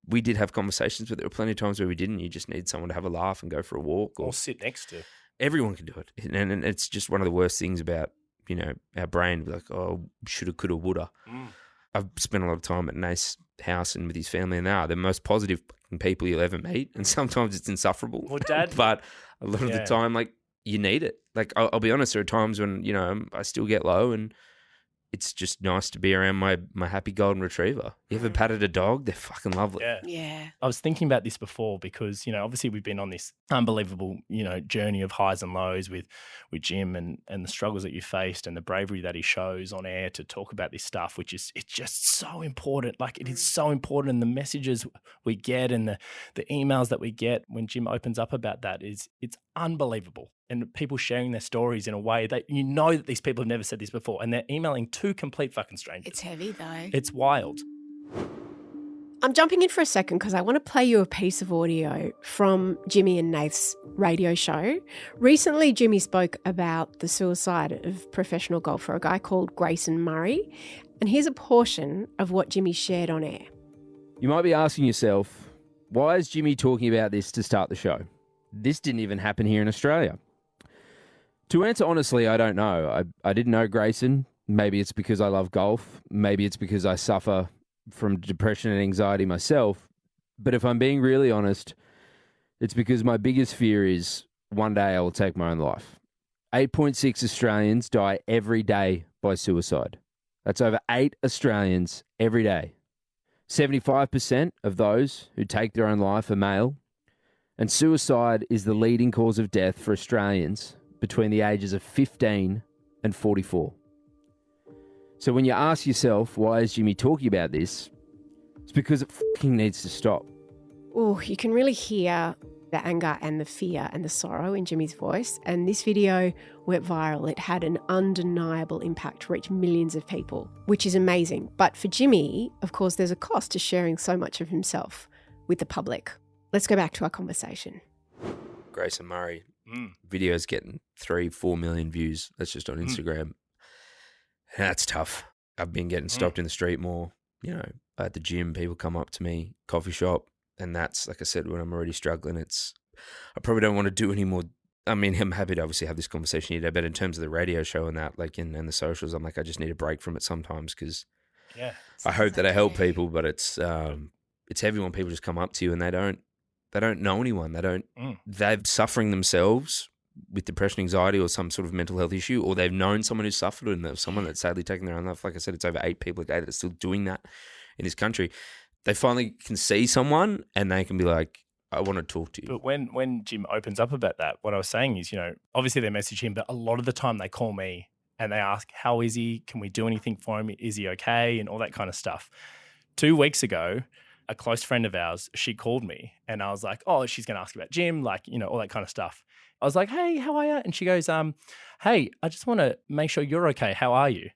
we did have conversations, but there were plenty of times where we didn't. You just need someone to have a laugh and go for a walk. Or sit next to. Everyone can do it. And it's just one of the worst things about, our brain, like, oh, shoulda, coulda, woulda. I've spent a lot of time at Nate's house and with his family, and they are the most positive people you'll ever meet. And sometimes it's insufferable. Well, Dad. But a lot of the time, like, you need it. Like, I'll be honest, there are times when, I still get low, and it's just nice to be around my happy golden retriever. You ever patted a dog? They're fucking lovely. Yeah. I was thinking about this before because, obviously we've been on this unbelievable, journey of highs and lows with Jim and the struggles that you faced and the bravery that he shows on air to talk about this stuff, which is, it's just so important. Like, it is so important. And the messages we get and the emails that we get when Jim opens up about that it's unbelievable. And people sharing their stories in a way that that these people have never said this before, and they're emailing two complete fucking strangers. It's heavy though. It's wild. I'm jumping in for a second because I want to play you a piece of audio from Jimmy and Nath's radio show. Recently, Jimmy spoke about the suicide of professional golfer, a guy called Grayson Murray. And here's a portion of what Jimmy shared on air. You might be asking yourself, why is Jimmy talking about this to start the show? This didn't even happen here in Australia. To answer honestly, I don't know. I didn't know Grayson. Maybe it's because I love golf. Maybe it's because I suffer from depression and anxiety myself. But if I'm being really honest, it's because my biggest fear is one day I will take my own life. 8.6 Australians die every day by suicide. That's over 8 Australians every day. 75% of those who take their own life are male. And suicide is the leading cause of death for Australians between the ages of 15 and 44. So when you ask yourself, why is Jimmy talking about this? It's because it fucking needs to stop. Oh, you can really hear the anger and the fear and the sorrow in Jimmy's voice. And this video went viral. It had an undeniable impact to reach millions of people, which is amazing. But for Jimmy, of course, there's a cost to sharing so much of himself with the public. Let's go back to our conversation. Grayson Murray. Videos getting 3-4 million views. That's just on Instagram. That's tough. I've been getting stopped in the street more. At the gym, people come up to me, coffee shop, and that's, like I said, when I'm already struggling, I probably don't want to do any more. I mean, I'm happy to obviously have this conversation today, but in terms of the radio show and that, like, and the socials, I'm like, I just need a break from it sometimes because I hope that I help people, but it's heavy when people just come up to you and they don't know anyone. They're suffering themselves with depression, anxiety, or some sort of mental health issue, or they've known someone who's suffered and someone that's sadly taken their own life. Like I said, it's over 8 people a day that are still doing that in this country. They finally can see someone and they can be like, I want to talk to you. But when Jim opens up about that, what I was saying is, obviously they message him, but a lot of the time they call me and they ask, how is he? Can we do anything for him? Is he okay? And all that kind of stuff. 2 weeks ago, a close friend of ours, she called me and I was like, oh, she's going to ask about Jim, like, all that kind of stuff. I was like, hey, how are you? And she goes, hey, I just want to make sure you're okay. How are you?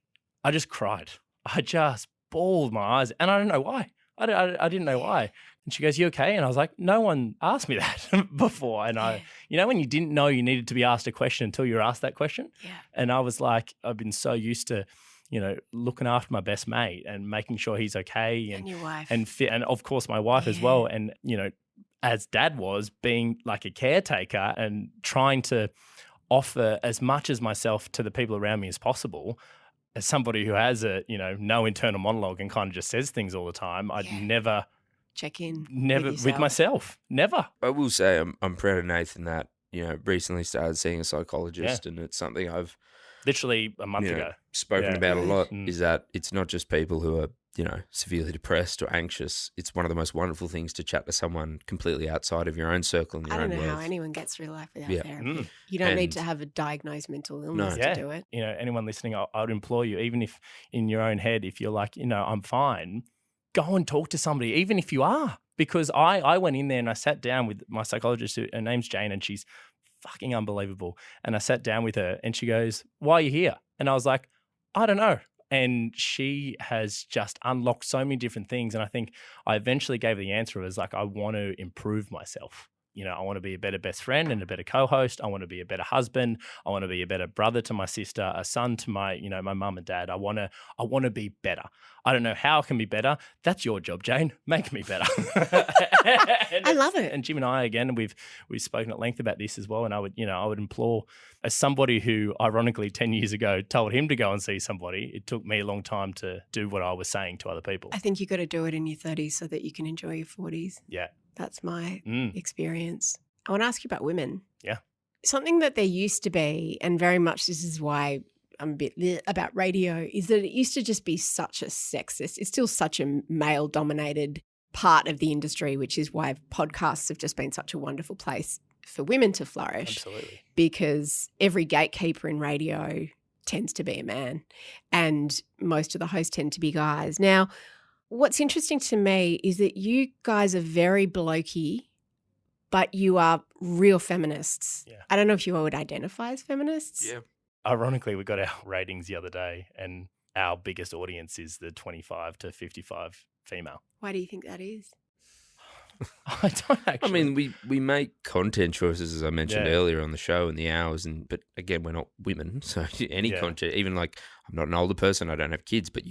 I just cried. I just bawled my eyes and I don't know why. I didn't know why. And she goes, you okay? And I was like, no one asked me that before. And when you didn't know you needed to be asked a question until you were asked that question. Yeah. And I was like, I've been so used to, looking after my best mate and making sure he's okay. And your wife. And of course my wife as well. And, as Dad was, being like a caretaker and trying to offer as much as myself to the people around me as possible. As somebody who has no internal monologue and kind of just says things all the time, I'd never check in with myself. Never. I will say I'm proud of Nathan that, recently started seeing a psychologist, and it's something I've literally a month ago spoken about a lot, is that it's not just people who are, severely depressed or anxious. It's one of the most wonderful things to chat to someone completely outside of your own circle and your own world. I don't know how anyone gets through life without therapy. You don't need to have a diagnosed mental illness to do it. Anyone listening, I would implore you, even if in your own head, if you're like, I'm fine, go and talk to somebody, even if you are. Because I went in there and I sat down with my psychologist, her name's Jane, and she's fucking unbelievable. And I sat down with her and she goes, why are you here? And I was like, I don't know. And she has just unlocked so many different things. And I think I eventually gave her the answer. It was like, I want to improve myself. I want to be a better best friend and a better co-host. I want to be a better husband. I want to be a better brother to my sister, a son to my, my mum and dad. I want to be better. I don't know how I can be better. That's your job, Jane. Make me better. I love it. And Jim and I, again, we've spoken at length about this as well. And I would implore, as somebody who ironically 10 years ago told him to go and see somebody, it took me a long time to do what I was saying to other people. I think you got to do it in your 30s so that you can enjoy your 40s. Yeah. That's my experience. I want to ask you about women. Yeah. Something that there used to be, and very much this is why I'm a bit about radio, is that it used to just be such a sexist. It's still such a male-dominated part of the industry, which is why podcasts have just been such a wonderful place for women to flourish. Absolutely. Because every gatekeeper in radio tends to be a man and most of the hosts tend to be guys. Now, what's interesting to me is that you guys are very blokey, but you are real feminists. Yeah. I don't know if you would identify as feminists. Yeah. Ironically, we got our ratings the other day and our biggest audience is the 25 to 55 female. Why do you think that is? I don't actually. I mean, we make content choices, as I mentioned earlier on the show, and the hours, but again, we're not women, so any content, even like I'm not an older person, I don't have kids, but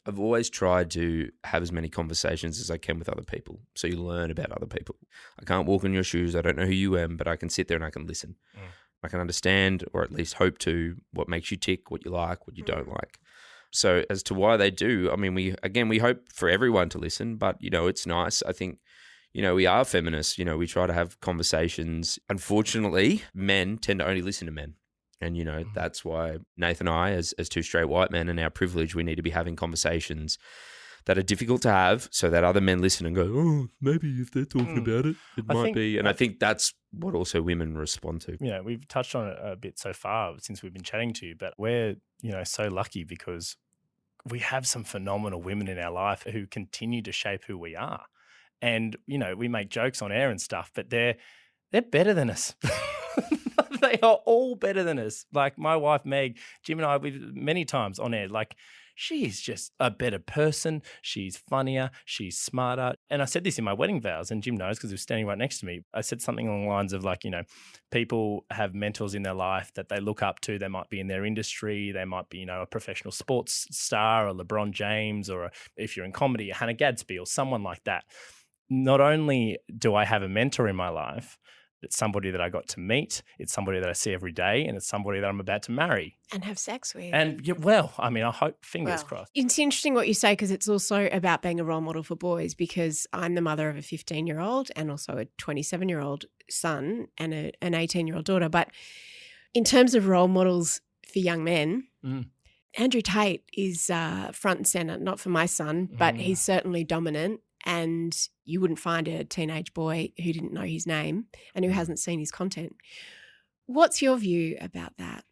I've always tried to have as many conversations as I can with other people, so you learn about other people. I can't walk in your shoes, I don't know who you are, but I can sit there and I can listen. I can understand, or at least hope to, what makes you tick, what you like, what you don't like. So as to why they do, I mean, we hope for everyone to listen, but, it's nice. I think, we are feminists. We try to have conversations. Unfortunately, men tend to only listen to men. And, that's why Nathan and I, as two straight white men and our privilege, we need to be having conversations that are difficult to have so that other men listen and go, oh, maybe if they're talking about it, it might be. And I think that's what also women respond to. Yeah, we've touched on it a bit so far since we've been chatting to you, but we're, so lucky because we have some phenomenal women in our life who continue to shape who we are. And, we make jokes on air and stuff, but they're better than us. They are all better than us. Like my wife, Meg, Jim and I, we've many times on air, like she's just a better person. She's funnier. She's smarter. And I said this in my wedding vows, and Jim knows because he was standing right next to me. I said something along the lines of like, people have mentors in their life that they look up to. They might be in their industry. They might be, a professional sports star or LeBron James, or if you're in comedy, a Hannah Gadsby or someone like that. Not only do I have a mentor in my life, it's somebody that I got to meet. It's somebody that I see every day, and it's somebody that I'm about to marry and have sex with. And I hope, fingers crossed. It's interesting what you say, because it's also about being a role model for boys, because I'm the mother of a 15-year-old and also a 27-year-old son and an 18-year-old daughter. But in terms of role models for young men, Andrew Tate is front and center, not for my son, but he's certainly dominant. and you wouldn't find a teenage boy who didn't know his name and who hasn't seen his content. What's your view about that?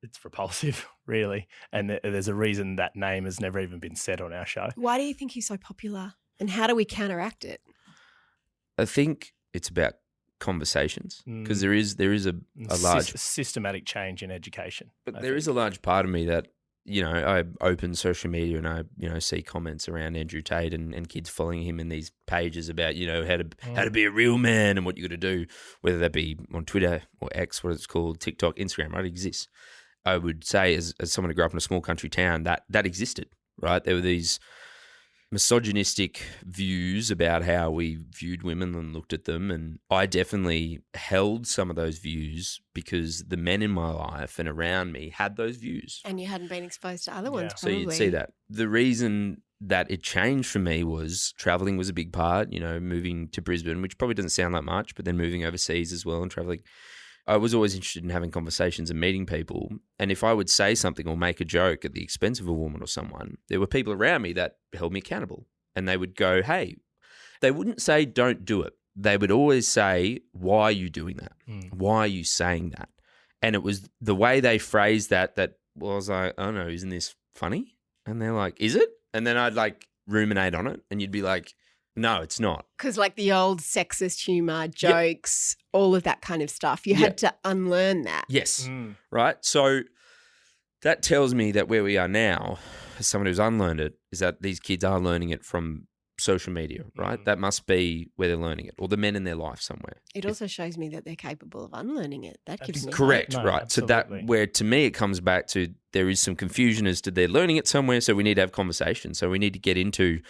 It's repulsive, really. And there's a reason that name has never even been said on our show. Why do you think he's so popular, and how do we counteract it? I think it's about conversations because there is a large systematic change in education. But there is a large part of me that, I open social media and I, see comments around Andrew Tate and kids following him in these pages about, how to be a real man and what you got to do, whether that be on Twitter or X, what it's called, TikTok, Instagram, right? It exists. I would say as someone who grew up in a small country town, that existed, right? There were these misogynistic views about how we viewed women and looked at them. And I definitely held some of those views because the men in my life and around me had those views. And you hadn't been exposed to other ones, So probably. you'd see that. The reason that it changed for me was traveling was a big part, moving to Brisbane, which probably doesn't sound like much, but then moving overseas as well and traveling. I was always interested in having conversations and meeting people. And if I would say something or make a joke at the expense of a woman or someone, there were people around me that held me accountable. And they would go, hey, they wouldn't say don't do it. They would always say, why are you doing that? Why are you saying that? And it was the way they phrased that was like, oh no, isn't this funny? And they're like, is it? And then I'd like ruminate on it and you'd be like, no, it's not. Because like the old sexist humour, jokes, all of that kind of stuff, you had to unlearn that. Yes, right? So that tells me that where we are now, as someone who's unlearned it, is that these kids are learning it from social media, right? That must be where they're learning it, or the men in their life somewhere. It also shows me that they're capable of unlearning it. That gives me correct, hope. right? Absolutely. So that where to me it comes back to there is some confusion as to they're learning it somewhere, so we need to have conversations. So we need to get into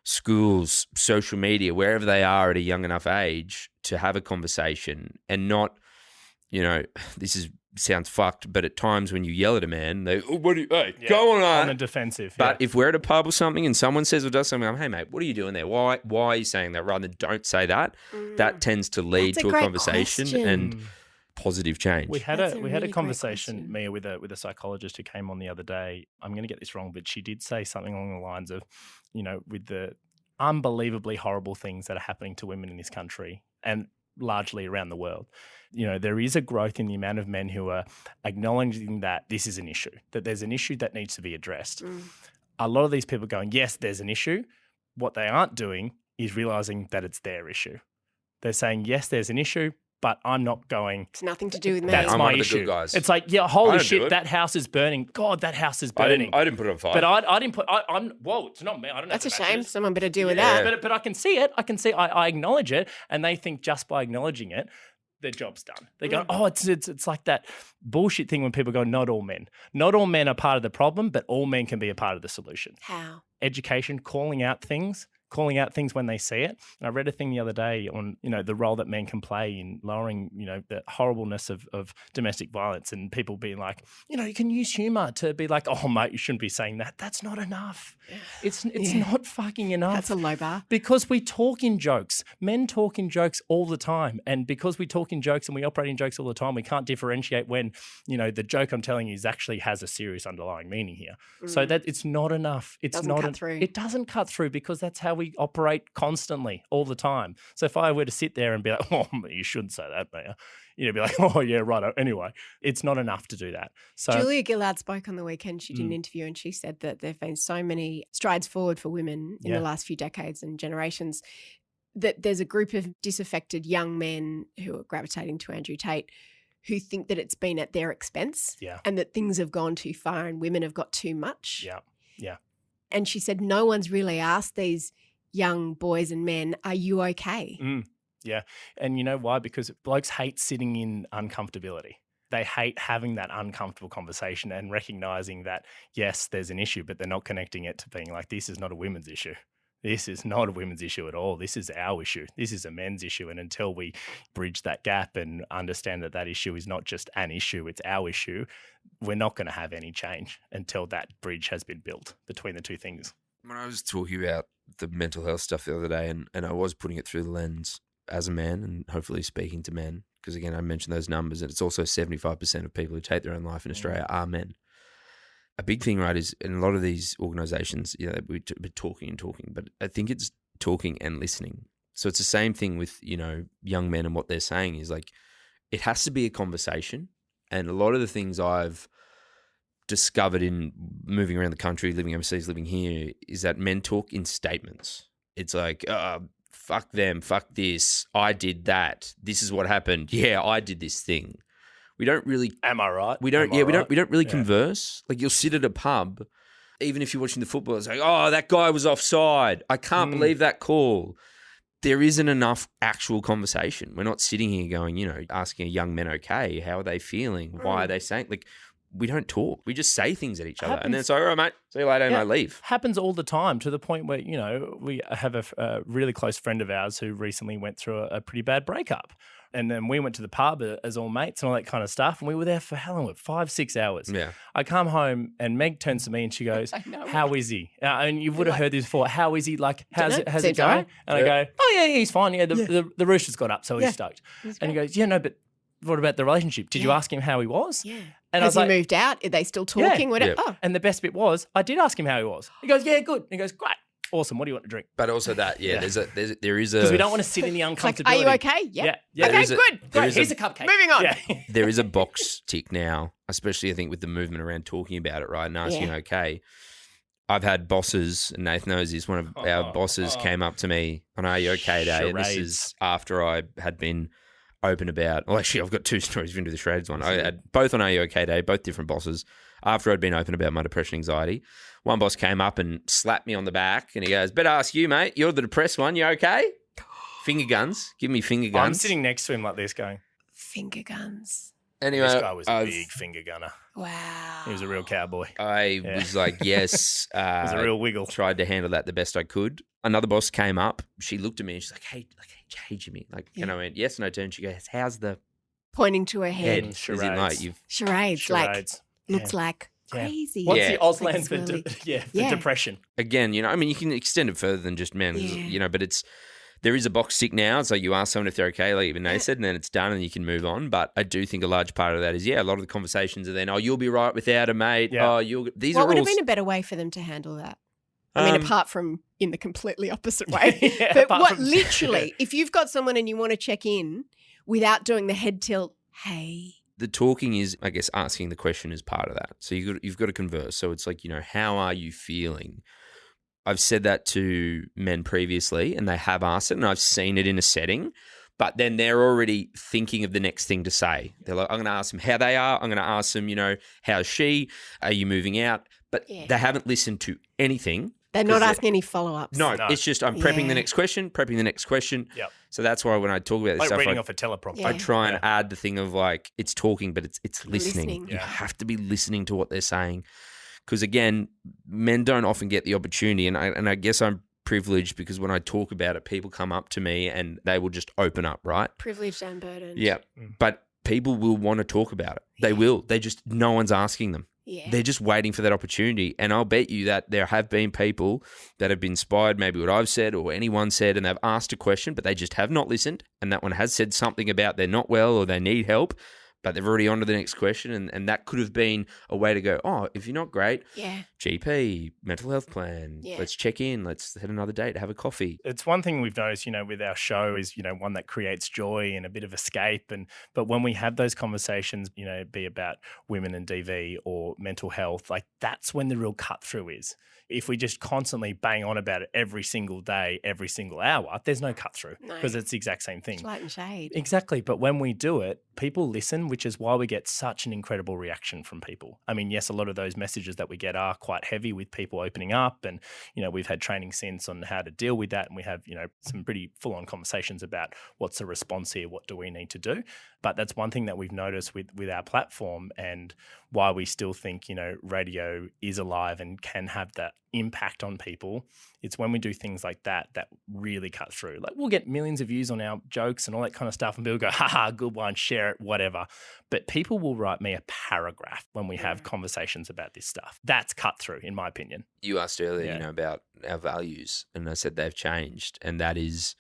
schools, social media, wherever they are at a young enough age to have a conversation and not, sounds fucked, but at times when you yell at a man, they, go on the defensive. But if we're at a pub or something and someone says or does something, I'm, hey mate, what are you doing there? Why are you saying that? Rather than don't say that, that tends to lead to a conversation question. And positive change. We had That's a a really great conversation, question. Mia, with a psychologist who came on the other day. I'm going to get this wrong, but she did say something along the lines of, with the unbelievably horrible things that are happening to women in this country and largely around the world. There is a growth in the amount of men who are acknowledging that this is an issue, that there's an issue that needs to be addressed. A lot of these people are going, yes, there's an issue. What they aren't doing is realizing that it's their issue. They're saying, yes, there's an issue, but I'm not going. It's nothing to do with me. That's I'm my one of the issue. good guys. It's like, yeah, I holy don't do shit, it. that house is burning. God, that house is burning. I didn't put it on fire. But I didn't put. Whoa, it's not me. I don't know. That's a the shame. matches. Someone better deal with that. But I can see it. I acknowledge it, and they think just by acknowledging it, their job's done. They go, oh, it's like that bullshit thing when people go, not all men. Not all men are part of the problem, but all men can be a part of the solution. How? Education, calling out things when they see it. And I read a thing the other day on, the role that men can play in lowering, the horribleness of domestic violence, and people being like, you can use humor to be like, oh mate, you shouldn't be saying that. That's not enough. It's not fucking enough. That's a low bar. Because we talk in jokes. Men talk in jokes all the time. And because we talk in jokes and we operate in jokes all the time, we can't differentiate when, the joke I'm telling you actually has a serious underlying meaning here. So that it's not enough. It doesn't cut through because that's how we operate constantly all the time. So if I were to sit there and be like, oh, you shouldn't say that, Mia, you'd be like, oh, yeah, right. Anyway, it's not enough to do that. So Julia Gillard spoke on the weekend. She did an interview and she said that there have been so many strides forward for women in the last few decades and generations that there's a group of disaffected young men who are gravitating to Andrew Tate who think that it's been at their expense and that things have gone too far and women have got too much. Yeah. And she said no one's really asked these young boys and men, are you okay? Yeah. And you know why? Because blokes hate sitting in uncomfortability. They hate having that uncomfortable conversation and recognizing that, yes, there's an issue, but they're not connecting it to being like, this is not a women's issue. This is not a women's issue at all. This is our issue. This is a men's issue. And until we bridge that gap and understand that that issue is not just an issue, it's our issue, we're not going to have any change until that bridge has been built between the two things. When I was talking about the mental health stuff the other day, and I was putting it through the lens as a man and hopefully speaking to men, because again, I mentioned those numbers, and it's also 75% of people who take their own life in Australia are men. a big thing, right, is in a lot of these organizations, we're talking and talking, but I think it's talking and listening. So it's the same thing with, young men and what they're saying is like, it has to be a conversation. And a lot of the things I've discovered in moving around the country, living overseas, living here, is that men talk in statements. It's like, fuck them, fuck this, I did that, this is what happened, yeah, I did this thing. We don't really. Am I right? We don't really converse. Like you'll sit at a pub, even if you're watching the football, it's like, oh, that guy was offside. I can't believe that call. There isn't enough actual conversation. We're not sitting here going, asking a young man, okay, how are they feeling? Why are they saying? Like, we don't talk. We just say things at each other. And then it's like, all right, mate, see you later, and I leave. Happens all the time to the point where, we have a really close friend of ours who recently went through a pretty bad breakup. And then we went to the pub as all mates and all that kind of stuff. And we were there for how long? 5-6 hours. Yeah. I come home and Meg turns to me and she goes, how is he? And you would have heard this before. How is he? Like, how's it going? Right. And I go, oh, yeah, he's fine. Yeah, the rooster's got up, so he's stoked. And he goes, yeah, no, but what about the relationship? Did you ask him how he was? Yeah. And Has he moved out? Are they still talking? Whatever. Yeah. Oh. And the best bit was, I did ask him how he was. He goes, yeah, good. And he goes, great. Awesome. What do you want to drink? But also that, there is a because we don't want to sit in the uncomfortability. Like, are you okay? Yeah. Okay, good. Great. Here's a cupcake. Moving on. Yeah. there is a box tick now, especially I think with the movement around talking about it, right, and asking, okay. I've had bosses, and Nath knows this, one of our bosses came up to me on Are You Okay Day, and this is after I had been open about, well, actually, I've got two stories into the charades one. I had both on Are You Okay Day, both different bosses, after I'd been open about my depression, anxiety. One boss came up and slapped me on the back and he goes, better ask you, mate. You're the depressed one. You okay? Finger guns. Give me finger guns. I'm sitting next to him like this going, Finger guns. Anyway, this guy was a big finger gunner. Wow. He was a real cowboy. I was like, yes. It was a real wiggle. Tried to handle that the best I could. Another boss came up. She looked at me and she's like, hey Jimmy. And I went, yes, no turn. She goes, how's the Pointing to her head. head? As in, like, Charades. Like, looks like crazy. What's the Auslan Like for, swirly. for depression? Again, you can extend it further than just men, but there is a box tick now. It's like you ask someone if they're okay, like even Nate said, and then it's done and you can move on. But I do think a large part of that is, a lot of the conversations are then, oh, you'll be right without a mate. Yeah. Oh, What would have been a better way for them to handle that? I mean, apart from in the completely opposite way. But literally, if you've got someone and you want to check in without doing the head tilt, hey. The talking is, I guess, asking the question is part of that. So you've got to converse. So it's like, how are you feeling? I've said that to men previously and they have asked it and I've seen it in a setting, but then they're already thinking of the next thing to say. They're like, I'm going to ask them how they are. I'm going to ask them, how's she? Are you moving out? But they haven't listened to anything. They're not asking any follow-ups. No, it's just I'm prepping the next question. Yep. So that's why when I talk about this like stuff, reading off a teleprompter. I try and add the thing of like it's talking, but it's listening. You Yeah. have to be listening to what they're saying, because again, men don't often get the opportunity, and I guess I'm privileged because when I talk about it, people come up to me and they will just open up, right? Privileged and burdened. Yeah, but people will want to talk about it. They will. They just no one's asking them. Yeah. They're just waiting for that opportunity. And I'll bet you that there have been people that have been inspired, maybe what I've said or anyone said, and they've asked a question, but they just have not listened. And that one has said something about they're not well or they need help, but they've already on to the next question. And that could have been a way to go, oh, if you're not great, GP, mental health plan, let's check in, let's have another date, have a coffee. It's one thing we've noticed, with our show is, one that creates joy and a bit of escape. But when we have those conversations, be about women and DV or mental health, like that's when the real cut through is. If we just constantly bang on about it every single day, every single hour, there's no cut through because it's the exact same thing. It's light and shade. Exactly. But when we do it, people listen, which is why we get such an incredible reaction from people. I mean, yes, a lot of those messages that we get are quite heavy with people opening up and, we've had training since on how to deal with that. And we have, some pretty full on conversations about what's the response here, what do we need to do? But that's one thing that we've noticed with our platform and why we still think, radio is alive and can have that impact on people. It's when we do things like that really cut through. Like we'll get millions of views on our jokes and all that kind of stuff and people go, haha, good one, share it, whatever. But people will write me a paragraph when we have conversations about this stuff. That's cut through, in my opinion. You asked earlier, about our values, and I said they've changed, and that is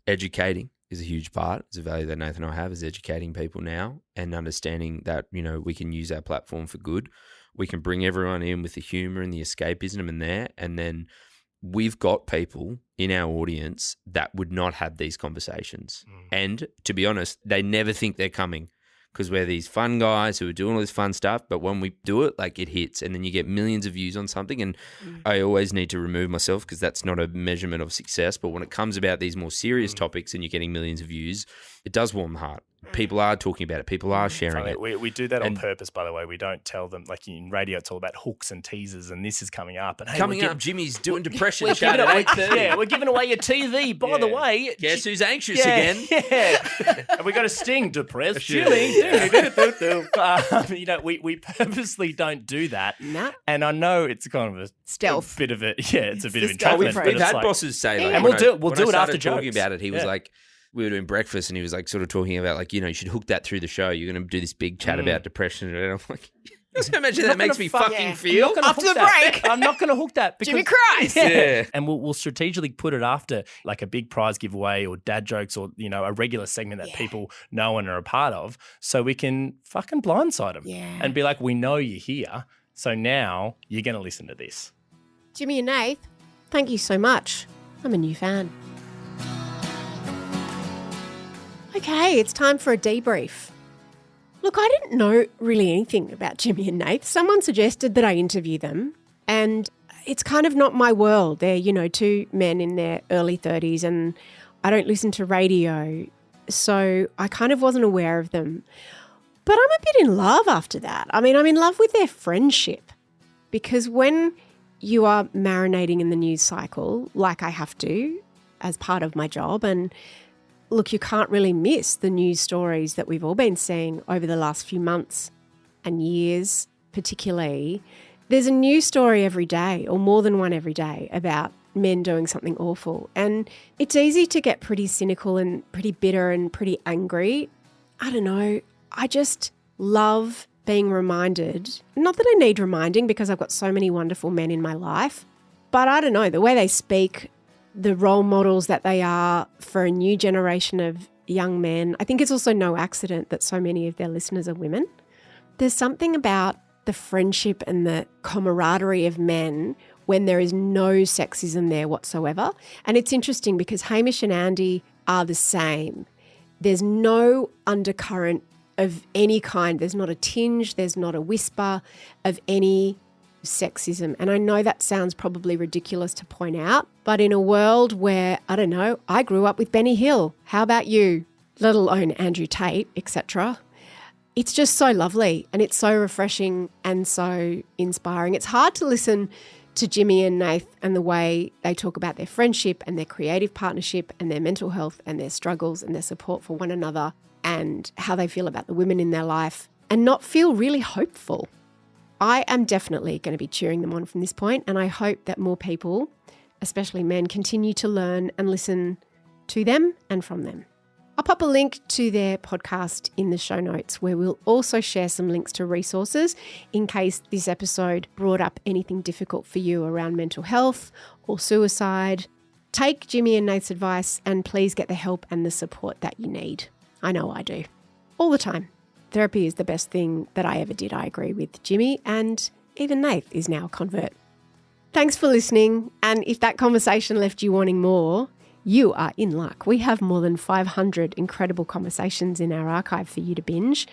educating is a huge part. It's a value that Nathan and I have, is educating people now and understanding that, we can use our platform for good. We can bring everyone in with the humor and the escapism in there. And then we've got people in our audience that would not have these conversations. And to be honest, they never think they're coming because we're these fun guys who are doing all this fun stuff. But when we do it, like, it hits, and then you get millions of views on something. And I always need to remove myself because that's not a measurement of success. But when it comes about these more serious topics and you're getting millions of views, it does warm the heart. People are talking about it. People are sharing it. We do that on purpose, by the way. We don't tell them, like in radio, it's all about hooks and teasers, and this is coming up. And hey, Jimmy's doing depression chat at 8:30. Yeah, we're giving away your TV. By the way, guess who's anxious again? Yeah, and we got a sting, depressed Jimmy. We purposely don't do that. Nah. And I know it's kind of a Stealth. bit of it. Yeah, it's a bit of the entrapment. stealth but We've it's had like, bosses say, like, and when we'll do I it after started talking jokes. about it, he was Yeah. like, we were doing breakfast and he was like sort of talking about, like, you should hook that through the show. You're going to do this big chat about depression. And I'm like, just imagine that makes me fucking feel. After the break. I'm not going to hook that. Because, Jimmy cries. Yeah. And we'll strategically put it after like a big prize giveaway or dad jokes or, a regular segment that people know and are a part of, so we can fucking blindside them and be like, we know you're here, so now you're going to listen to this. Jimmy and Nath, thank you so much. I'm a new fan. Okay, it's time for a debrief. Look, I didn't know really anything about Jimmy and Nath. Someone suggested that I interview them, and it's kind of not my world. They're, two men in their early 30s, and I don't listen to radio, so I kind of wasn't aware of them. But I'm a bit in love after that. I mean, I'm in love with their friendship, because when you are marinating in the news cycle, like I have to as part of my job, and look, you can't really miss the news stories that we've all been seeing over the last few months and years, particularly. There's a news story every day, or more than one every day, about men doing something awful. And it's easy to get pretty cynical and pretty bitter and pretty angry. I don't know. I just love being reminded. Not that I need reminding because I've got so many wonderful men in my life, but I don't know, the way they speak, the role models that they are for a new generation of young men. I think it's also no accident that so many of their listeners are women. There's something about the friendship and the camaraderie of men when there is no sexism there whatsoever. And it's interesting because Hamish and Andy are the same. There's no undercurrent of any kind. There's not a tinge, there's not a whisper of any sexism. And I know that sounds probably ridiculous to point out, but in a world where, I don't know, I grew up with Benny Hill. How about you? Let alone Andrew Tate, etc. It's just so lovely and it's so refreshing and so inspiring. It's hard to listen to Jimmy and Nath and the way they talk about their friendship and their creative partnership and their mental health and their struggles and their support for one another and how they feel about the women in their life and not feel really hopeful. I am definitely going to be cheering them on from this point, and I hope that more people, especially men, continue to learn and listen to them and from them. I'll pop a link to their podcast in the show notes, where we'll also share some links to resources in case this episode brought up anything difficult for you around mental health or suicide. Take Jimmy and Nath's advice and please get the help and the support that you need. I know I do. All the time. Therapy is the best thing that I ever did, I agree with Jimmy, and even Nath is now a convert. Thanks for listening, and if that conversation left you wanting more, you are in luck. We have more than 500 incredible conversations in our archive for you to binge.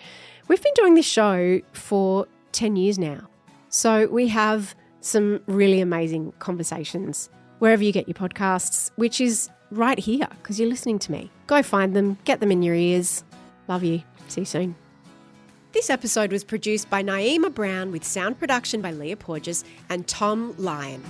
We've been doing this show for 10 years now, so we have some really amazing conversations wherever you get your podcasts, which is right here because you're listening to me. Go find them, get them in your ears. Love you. See you soon. This episode was produced by Naima Brown with sound production by Leah Porges and Tom Lyon.